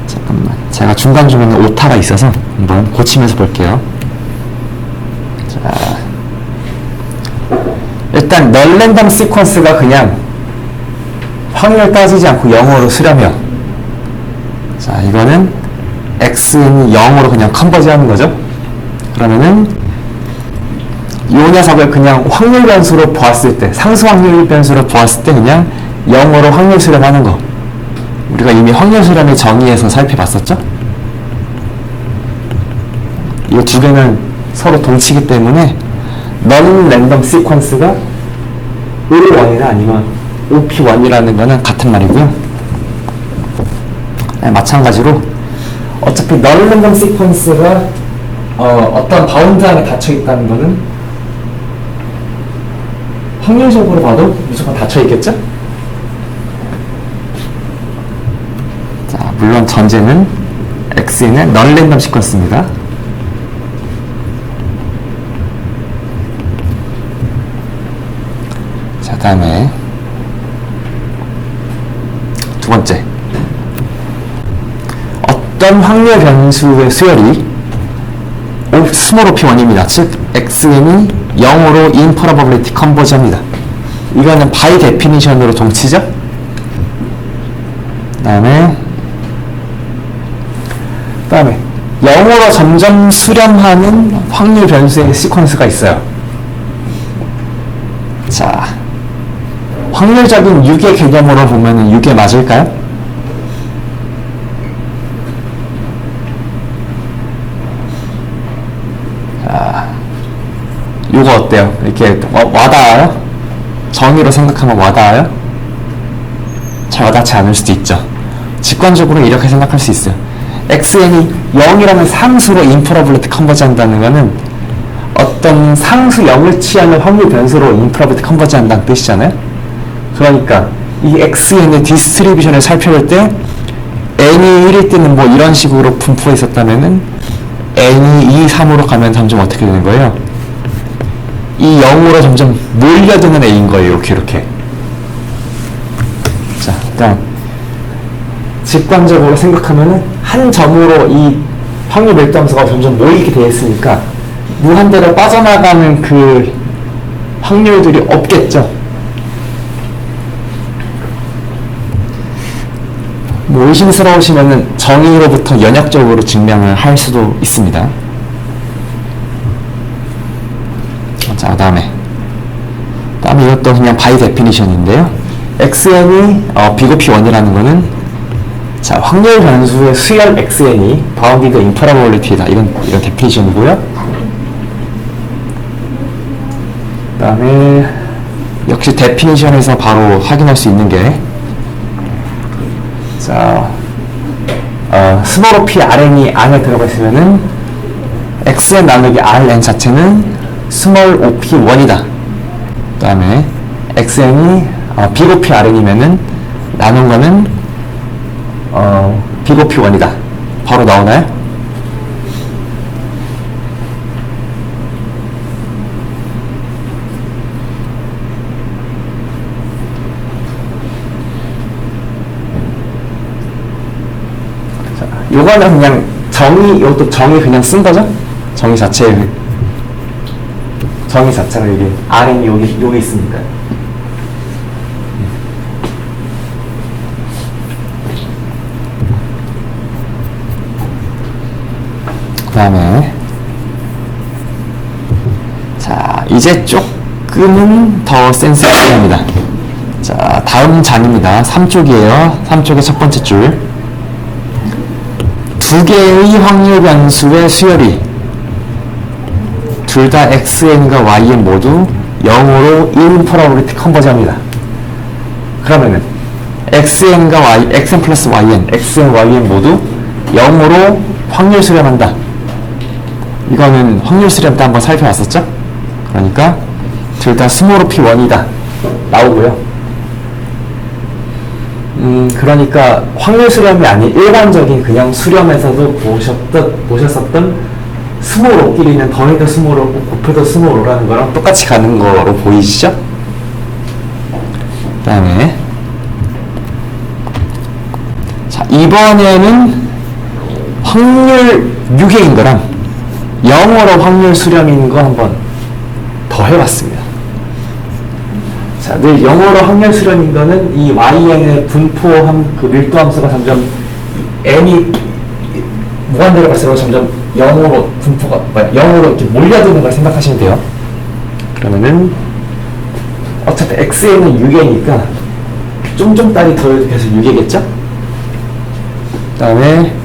잠깐만, 제가 중간중간에 오타가 있어서 한번 고치면서 볼게요. 자, 일단 널 랜덤 시퀀스가 그냥 확률 따지지 않고 0으로 수렴해요. 자, 이거는 x는 0으로 그냥 컨버지 하는 거죠. 그러면은 이 녀석을 그냥 확률 변수로 보았을 때, 상수 확률 변수로 보았을 때 그냥 0으로 확률 수렴하는 거. 우리가 이미 확률 수렴의 정의에서 살펴봤었죠? 이 두 개는 서로 동치기 때문에 넌 랜덤 시퀀스가 OP1이나 아니면 OP1이라는 거는 같은 말이고요. 네, 마찬가지로 어차피 넌 랜덤 시퀀스가 어떤 바운드 안에 닫혀 있다는 거는 확률적으로 봐도 무조건 닫혀 있겠죠? 자, 물론 전제는 X는 넌 랜덤 시퀀스입니다. 자, 다음에 두 번째, 어떤 확률 변수의 수열이 스몰 OP1입니다. 즉 Xn이 0으로 인프로버빌리티 컨버지 합니다. 이거는 바이 데피니션으로 동치죠. 그 다음에 0으로 점점 수렴하는 확률 변수의 시퀀스가 있어요. 자, 확률적인 6의 개념으로 보면은 6에 맞을까요? 자, 요거 어때요? 이렇게 와닿아요? 정의로 생각하면 와닿아요? 잘 와닿지 않을 수도 있죠. 직관적으로 이렇게 생각할 수 있어요. xn이 0이라는 상수로 인프로블리티 컨버지 한다는 거는 어떤 상수 0을 취하는 확률 변수로 인프로블리티 컨버지 한다는 뜻이잖아요. 그러니까 이 xn의 디스트리뷰션을 살펴볼 때 n이 1일 때는 뭐 이런 식으로 분포해 있었다면은 n이 2, 3으로 가면 점점 어떻게 되는 거예요? 이 0으로 점점 몰려드는 a인 거예요. 이렇게. 자, 일단 직관적으로 생각하면은 한 점으로 이 확률 밀도함수가 점점 모이게 되어 있으니까 무한대로 빠져나가는 그 확률들이 없겠죠. 뭐 의심스러우시면은 정의로부터 연역적으로 증명을 할 수도 있습니다. 자, 다음에 이것도 그냥 바이 데피니션인데요. xn이 비고피1이라는 거는 자, 확률 변수의 수열 xn이 바운디드 인프로버빌리티다. 이런 데피니션이고요. 그 다음에 역시 데피니션에서 바로 확인할 수 있는 게 자, 스몰 OP RN이 안에 들어가 있으면은 xn 나누기 rn 자체는 스몰 OP1이다. 그 다음에 xn이 빅 OP RN이면은 나눈 거는 빅 OP1이다. 바로 나오나요? 자, 요거는 그냥 이것도 정의 그냥 쓴 거죠? 정의 자체가 이게 RN이 여기 있으니까. 그 다음에 자, 이제 조금은 더 센스티브합니다. 자, 다음 장입니다. 3쪽이에요. 3쪽의 첫 번째 줄. 두 개의 확률 변수의 수열이 둘 다 xn과 yn 모두 0으로 인프로버빌리티 컨버지 합니다. 그러면은 xn 플러스 yn, xn, yn 모두 0으로 확률 수렴한다. 이거는 확률 수렴 때 한번 살펴봤었죠? 그러니까 둘 다 스몰 OP1이다 나오고요. 그러니까 확률 수렴이 아닌 일반적인 그냥 수렴에서도 보셨었던 스몰5끼리는 더해도 스몰5고 곱해도 스몰5라는 거랑 똑같이 가는 거로 보이시죠? 그 다음에 자, 이번에는 확률 6개인 거랑 영어로 확률 수렴인 거 한번 더 해봤습니다. 자, 늘 영어로 확률 수렴인 거는 이 YN의 분포함, 그 밀도 함수가 점점 n이 무한대로 갈수록 점점 0으로 분포가, 0으로 이렇게 몰려드는 걸 생각하시면 돼요. 그러면은 어차피 x에는 6이니까 쫌쫌따리 더해서 6이겠죠? 그 다음에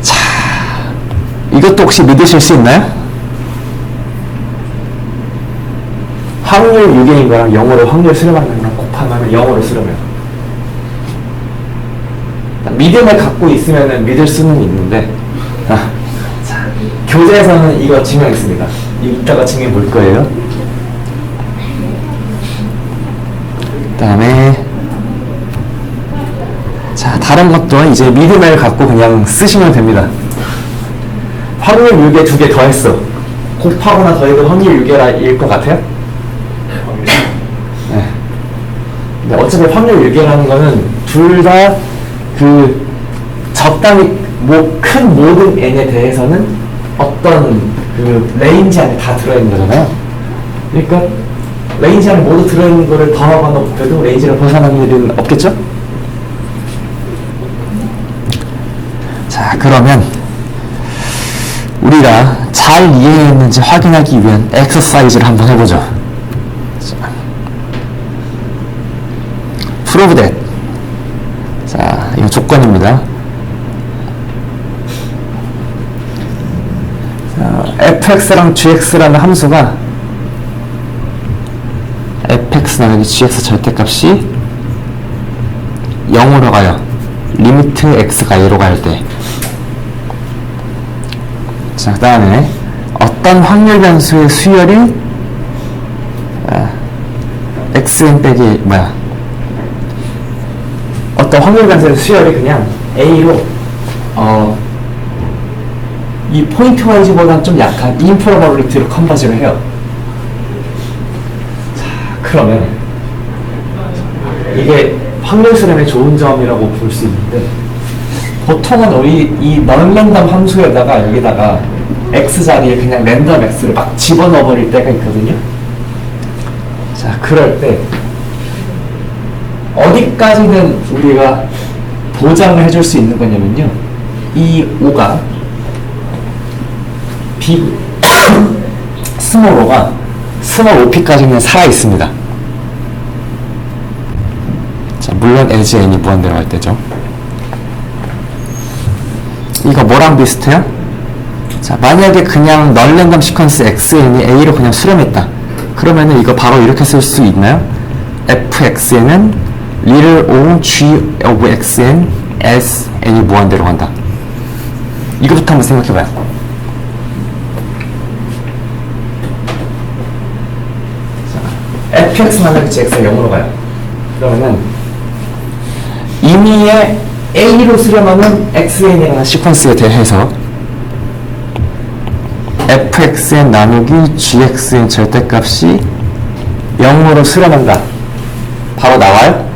자, 이것도 혹시 믿으실 수 있나요? 확률 6개인 거랑 0으로 확률 수렴하는 거랑 곱하면 0으로 수렴해요. 믿음을 갖고 있으면 믿을 수는 있는데, 자, 교재에서는 이거 증명했습니다. 이따가 증명 볼 거예요. 그 다음에 자, 다른 것도 이제 믿음을 갖고 그냥 쓰시면 됩니다. 확률 6에 2개 더했어. 곱하거나 더해도 확률 6개일 것 같아요? 네. 근데 어차피 확률 6개라는 거는 둘 다 그 적당히 큰 모든 n에 대해서는 어떤 그 레인지 안에 다 들어있는 거잖아요. 그러니까 레인지 안에 모두 들어있는 거를 더하거나 곱해도 레인지를 벗어나는 일은 없겠죠? 자, 그러면 우리가 잘 이해했는지 확인하기 위한 엑서사이즈를 한번 해보죠. 자, prove that. 자, 이거 조건입니다. 자, fx랑 gx라는 함수가 fx 나누기 gx 절대값이 0으로 가요. 리미트 x가 0으로 갈 때. 자, 그 다음에 어떤 확률 변수의 수열이 xn 빼기 어떤 확률 변수의 수열이 그냥 a로 이 포인트 와이즈보다는 좀 약한 인프로바빌리티로 컨버지를 해요. 자, 그러면 이게 확률 수렴의 좋은 점이라고 볼 수 있는데, 보통은 우리 이 넌랜덤 함수에다가 여기다가 x 자리에 그냥 랜덤 x를 막 집어넣어 버릴 때가 있거든요. 자, 그럴 때 어디까지는 우리가 보장을 해줄 수 있는 거냐면요, 이 5가 스몰 5가 스몰 5p까지는 살아 있습니다. 자, 물론 as n이 무한대로 갈 때죠. 이거 뭐랑 비슷해요? 자, 만약에 그냥 넌랜덤 시퀀스 xn이 a로 그냥 수렴했다. 그러면은 이거 바로 이렇게 쓸 수 있나요? fxn은 little o g of xn as n이 무한대로 간다. 이거부터 한번 생각해봐요. fx 나누기 gx가 0으로 가요. 그러면은 임의의 a로 수렴하는 xn이라는 시퀀스에 대해서 fxn 나누기 gxn 절대값이 0으로 수렴한다. 바로 나와요?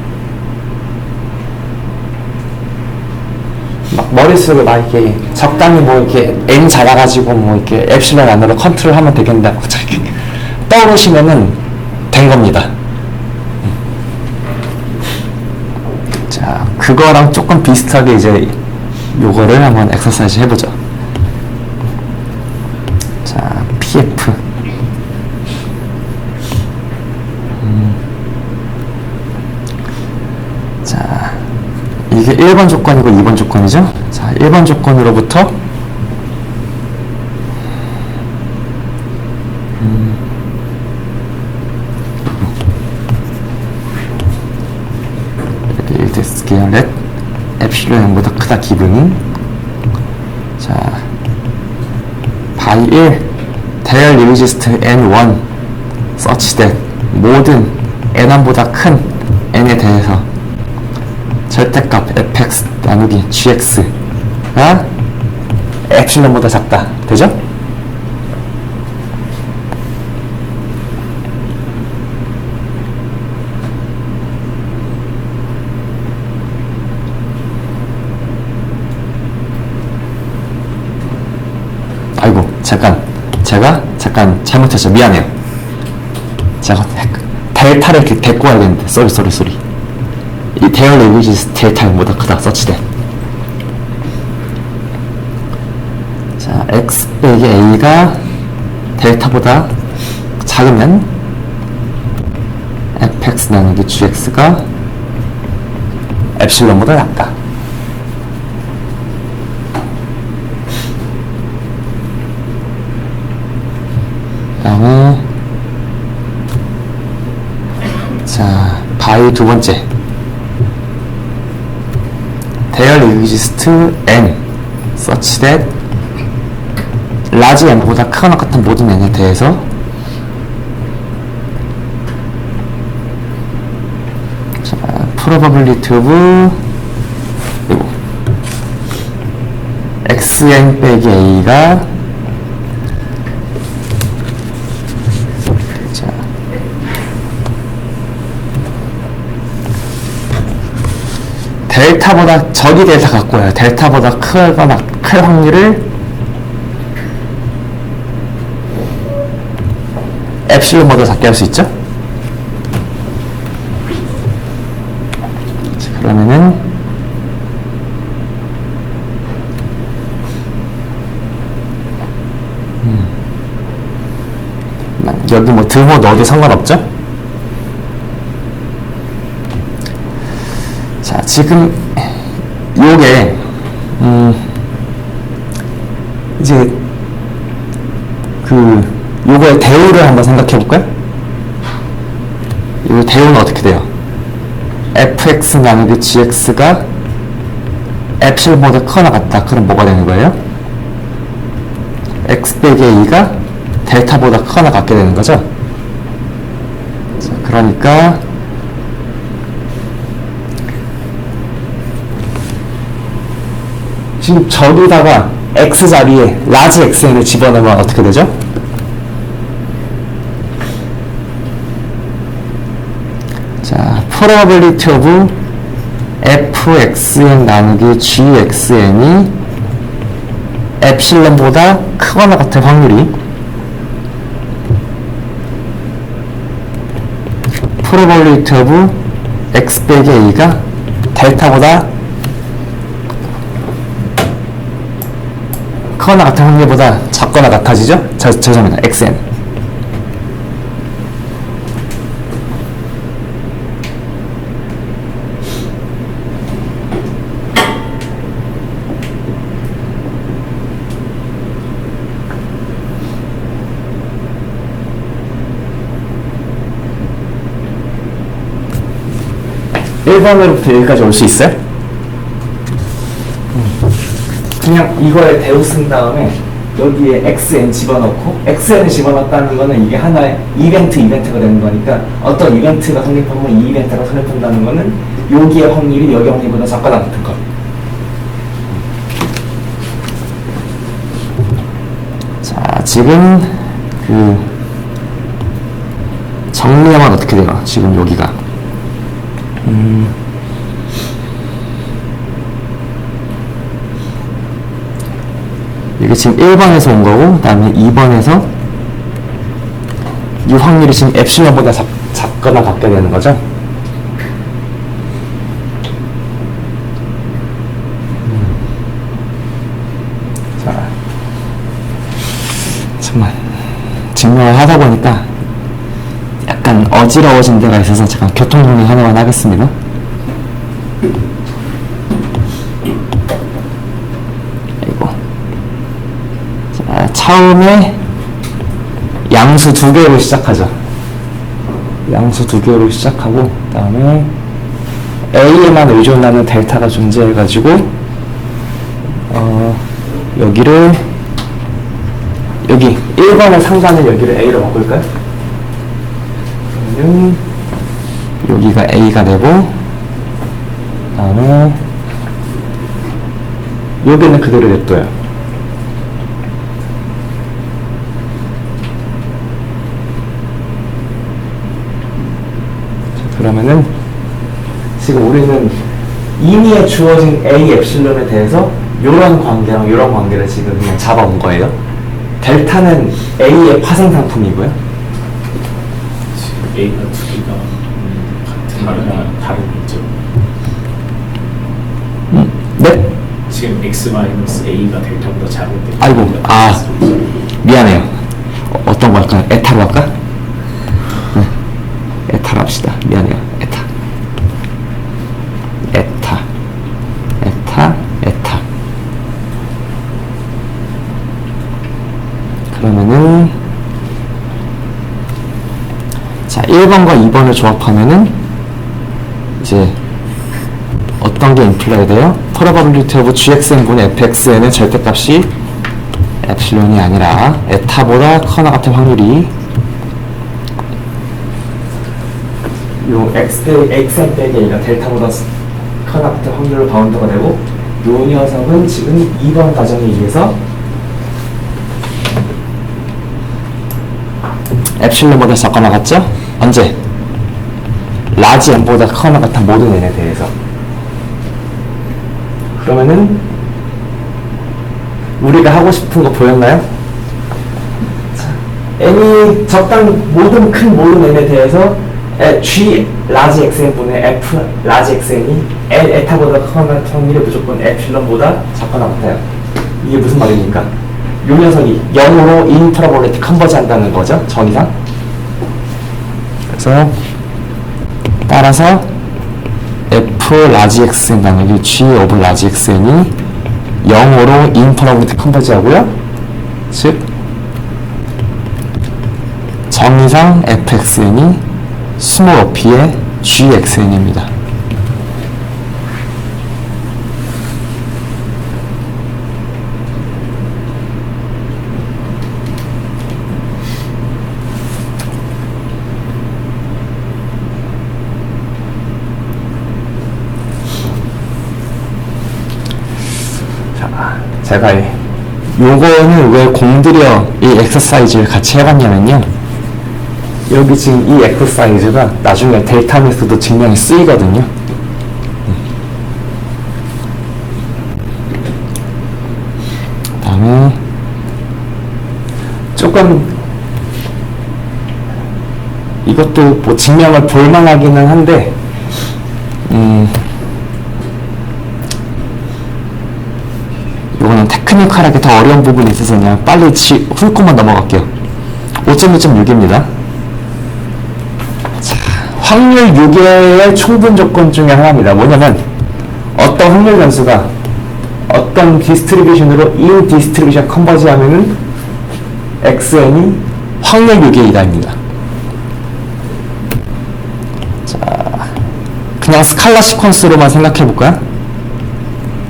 막 머릿속에 막 이렇게 적당히 뭐 이렇게 n 잡아가지고 뭐 이렇게 엡실론 안으로 컨트롤하면 되겠다. 이렇게 떠오르시면은 된 겁니다. 자, 그거랑 조금 비슷하게 이제 요거를 한번 엑서사이즈 해보죠. 자, PF. 자, 이게 1번 조건이고 2번 조건이죠? 자, 1번 조건으로부터 스케일 렛 엡실론 0보다 크다 기분은. 자, by 1 there exists n1 such that 모든 n1보다 큰 n n에 대해서 절대값 fx 나누기 gx가 엡실론보다 작다. 되죠? 아이고 제가 잘못했어. 미안해요. 제가 델타를 이렇게 데리고 와야 되는데 쏘리 이 대열 레비지스 델타보다 크다. 서치대. 자, x 빼기 a가 델타보다 작으면 fx 나누기 gx가 엡실론보다 작다. 다음에 자, 바이 두 번째 there exists n such that large n보다 크거나 같은 모든 n에 대해서 자, probability of 그리고 xn 빼기 a가 델타보다 저기 델타 갖고 와요. 델타보다 크거나 클 확률을 엡실론보다 작게 할 수 있죠? 자, 그러면은 여기 뭐 드모 넣어도 상관없죠? 자, 지금 요게 이제 요거의 대우를 한번 생각해 볼까요? 요 대우는 어떻게 돼요? fx 나누기 gx가 엡실론보다 크거나 같다. 그럼 뭐가 되는 거예요? x 빼기 a가 델타보다 크거나 같게 되는 거죠? 자, 그러니까 지금 저기다가 x 자리에 라지 xn을 집어넣으면 어떻게 되죠? 자, probability of fxn 나누기 gxn이 엡실론보다 크거나 같은 확률이 probability of x 빼기 a가 델타보다 크거나 같은 확률보다 작거나 같아지죠? 죄송합니다. xn. (1번으로부터) 여기까지 올 수 있어요? 그냥 이거에 대우 쓴 다음에 여기에 xn 집어넣고 xn을 집어넣었다는 거는 이게 하나의 이벤트가 되는 거니까 어떤 이벤트가 성립하면 이 이벤트가 성립한다는 거는 여기의 확률이 여기 확률보다 작거나 같은 거. 자, 지금 정리하면 어떻게 돼요? 지금 여기가 이게 지금 1번에서 온 거고, 그 다음에 2번에서 이 확률이 지금 엡실론보다 작거나 같게 되는 거죠. 자, 정말 증명을 하다 보니까 약간 어지러워진 데가 있어서 잠깐 교통정리 하나만 하겠습니다. 처음에 양수 두 개로 시작하죠. 양수 두 개로 시작하고, 그 다음에 A에만 의존하는 델타가 존재해가지고, 여기를, 여기 1번의 상단을 여기를 A로 바꿀까요? 그러면 여기가 A가 되고, 그다음에 여기는 그대로 냅둬요. 자, 그러면은 지금 우리는 임의에 주어진 A 엡실론에 대해서 이런 관계랑 이런 관계를 지금 그냥 잡아온 거예요. 델타는 A의 파생 상품이고요. 지금 A가 두 개가 같은 다른 거죠. 네? 지금 X-A가 델타보다 작을 때 아이고, 미안해요. 어떤 거 할까요? 에타로 할까? 네, 에타로 합시다. 미안해요. 에타. 그러면은 자, 1번과 2번을 조합하면은 이제 어떤 게 임플라이 돼요? probability of gxn분의 fxn의 절대값이 엡실론이 아니라 에타보다 커나 같은 확률이 요 xn 빼기 a가 델타보다 커나 같은 확률로 바운드가 되고 요 녀석은 지금 2번 가정에 의해서 엡실론보다 작거나 같죠? 언제? 라지 n보다 커나 같은 모든 n에 대해서. 그러면은 우리가 하고 싶은 거 보였나요? 자, n이 모든 큰 모든 n에 대해서 g 라지 xn분의 f 라지 xn이 n 에타보다 커나 같은 확률이 무조건 엡실론보다 작거나 같아요. 이게 무슨 말입니까? 요 녀석이 0으로 인프라볼레틱 컨버지 한다는 거죠, 정의상. 그래서 따라서 f 라지 xn 나누기 g 오브 라지 xn이 0으로 인프라볼레틱 컨버지 하고요. 즉 정의상 fxn이 스몰 op의 gxn입니다. 제가 요거는 왜 공들여 이 엑서사이즈를 같이 해봤냐면요, 여기 지금 이 엑서사이즈가 나중에 델타 메소드 증명에 쓰이거든요. 그 다음에 조금 이것도 뭐 증명을 볼만하기는 한데 이거는 테크니컬하게 더 어려운 부분이 있어서 그냥 빨리 훑고만 넘어갈게요. 5.1.6입니다. 자, 확률 6개의 총분 조건 중에 하나입니다. 뭐냐면 어떤 확률 변수가 어떤 디스트리뷰션으로 인 디스트리뷰션 컨버지 하면은 xn이 확률 6의 이다입니다. 자, 그냥 스칼라 시퀀스로만 생각해 볼까요?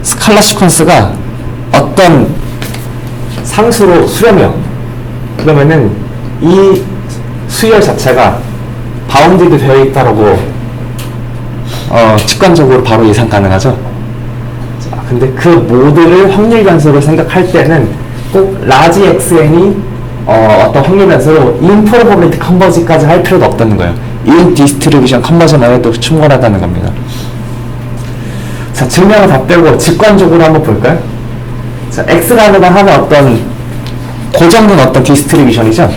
스칼라 시퀀스가 어떤 상수로 수렴해요. 그러면은 이 수열 자체가 바운디드 되어 있다라고 직관적으로 바로 예상 가능하죠. 자, 근데 그 모드를 확률 변수로 생각할 때는 꼭 라지 xn이 어떤 확률 변수로 인프로버빌리티 컨버지까지 할 필요도 없다는 거예요. 인 디스트리뷰션 컨버전만 해도 충분하다는 겁니다. 자, 증명을 다 빼고 직관적으로 한번 볼까요? 자, x라는 건 하는 어떤 고정된 어떤 디스트리뷰션이죠.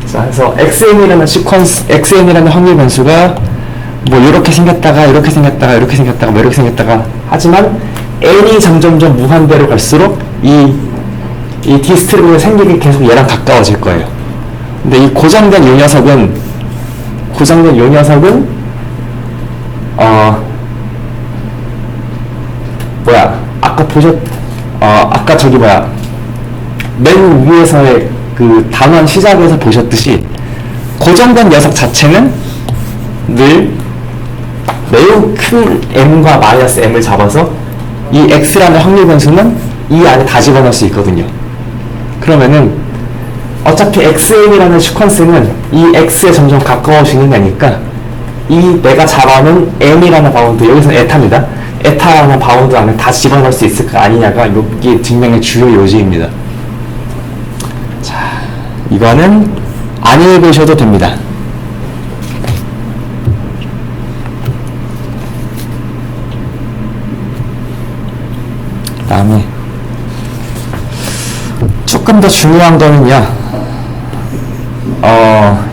자, 그래서 xn이라는 시퀀스, xn이라는 확률 변수가 뭐 이렇게 생겼다가 이렇게 생겼다가 이렇게 생겼다가 뭐 이렇게 생겼다가 하지만 n이 점점점 무한대로 갈수록 이 디스트리뷰션이 생기기 계속 얘랑 가까워질 거예요. 근데 이 고정된 요 녀석은 맨 위에서의 그 단원 시작에서 보셨듯이 고정된 녀석 자체는 늘 매우 큰 m과 마이너스 m을 잡아서 이 x라는 확률 변수는 이 안에 다 집어넣을 수 있거든요. 그러면은 어차피 xn이라는 시퀀스는 이 x에 점점 가까워지는 거니까 이 내가 잡아놓은 n이라는 바운드, 여기서는 에타입니다. 에타라는 바운드 안에 다 집어넣을 수 있을까 아니냐가 이게 증명의 주요 요지입니다. 자, 이거는 안 읽으셔도 됩니다. 다음에 조금 더 중요한 거는요,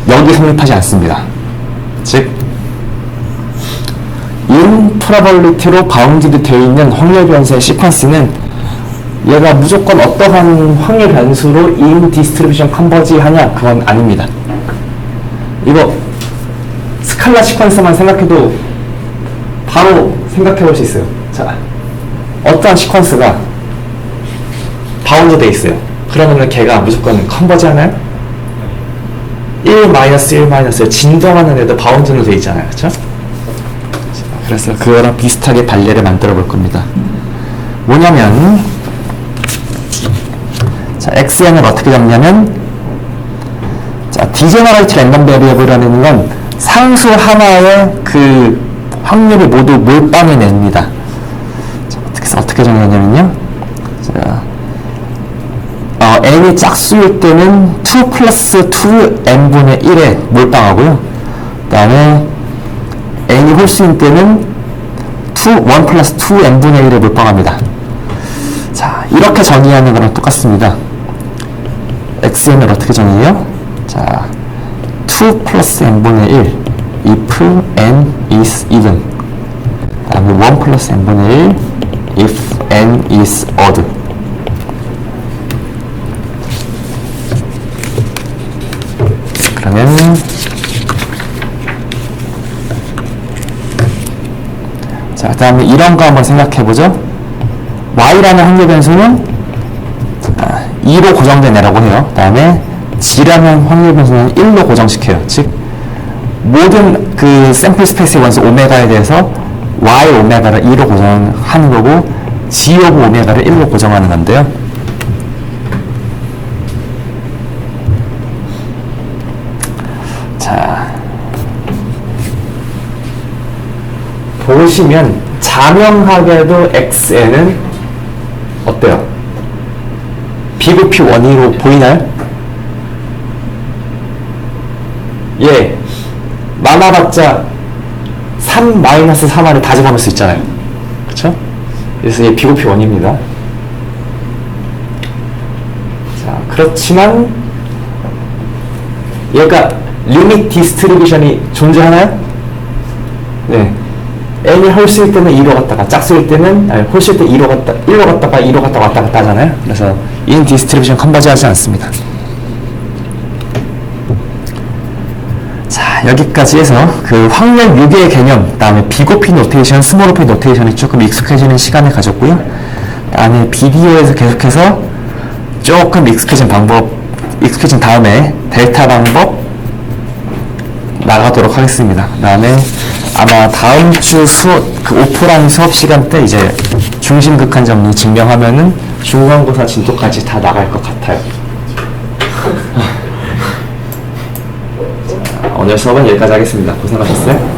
여기 성립하지 않습니다. 즉, 인프로버빌리티로 바운드드 되어 있는 확률 변수의 시퀀스는 얘가 무조건 어떠한 확률 변수로 인 디스트리뷰션 컨버지 하냐? 그건 아닙니다. 이거 스칼라 시퀀스만 생각해도 바로 생각해 볼 수 있어요. 자, 어떠한 시퀀스가 바운드 돼 있어요. 그러면은 걔가 무조건 컨버지 하나요? 1-1-1 진동하는 애도 바운드는 돼 있잖아요. 그쵸? 그래서 그거랑 비슷하게 발레를 만들어 볼 겁니다. 뭐냐면, 자, xn을 어떻게 잡냐면, 자, 디제너레이트 랜덤 베리어블이라는 건 상수 하나의 그 확률을 모두 몰빵해 냅니다. 자, 어떻게 정의하냐면요, 자, n이 짝수일 때는 2 플러스 2n분의 1에 몰빵하고요. 그 다음에 n이 홀수일 때는 1 플러스 2n분의 1에 몰빵합니다. 자, 이렇게 정의하는 거랑 똑같습니다. xn을 어떻게 정의해요? 자, 2 플러스 n분의 1 if n is even, 그 다음에 1 플러스 n분의 1 if n is odd. 그러면 자, 그 다음에 이런 거 한번 생각해 보죠. y라는 확률 변수는 2로 고정된 애라고 해요. 그 다음에 g라는 확률 변수는 1로 고정시켜요. 즉 모든 그 샘플 스페이스의 원수 오메가에 대해서 y 오메가를 2로 고정하는 거고 g 오브 오메가를 1로 고정하는 건데요. 자, 보시면 자명하게도 xn은 어때요? 비급히 원위로 보이나요? 예, 많아봤자 3-3r을 다 집어넣을 수 있잖아요. 그쵸? 그래서 얘 비급히 원입니다. 자, 그렇지만 얘가 리밋 디스트리뷰션이 존재하나요? 네. n이 홀수일 때는 2로 갔다가 짝수일 때는 홀수일 때 1로 갔다가 2로 갔다가 왔다 갔다 하잖아요. 그래서 인 디스트리뷰션 컨버지 하지 않습니다. 자, 여기까지 해서 그 확률 6의 개념, 그 다음에 비고피 노테이션, 스몰오피 노테이션이 조금 익숙해지는 시간을 가졌고요. 그 다음에 비디오에서 계속해서 조금 익숙해진 다음에 델타 방법 나가도록 하겠습니다. 그 다음에 아마 다음 주 그 오프라인 수업 시간 때 이제 중심극한 정리 증명하면은 중간고사 진도까지 다 나갈 것 같아요. 자, 오늘 수업은 여기까지 하겠습니다. 고생하셨어요.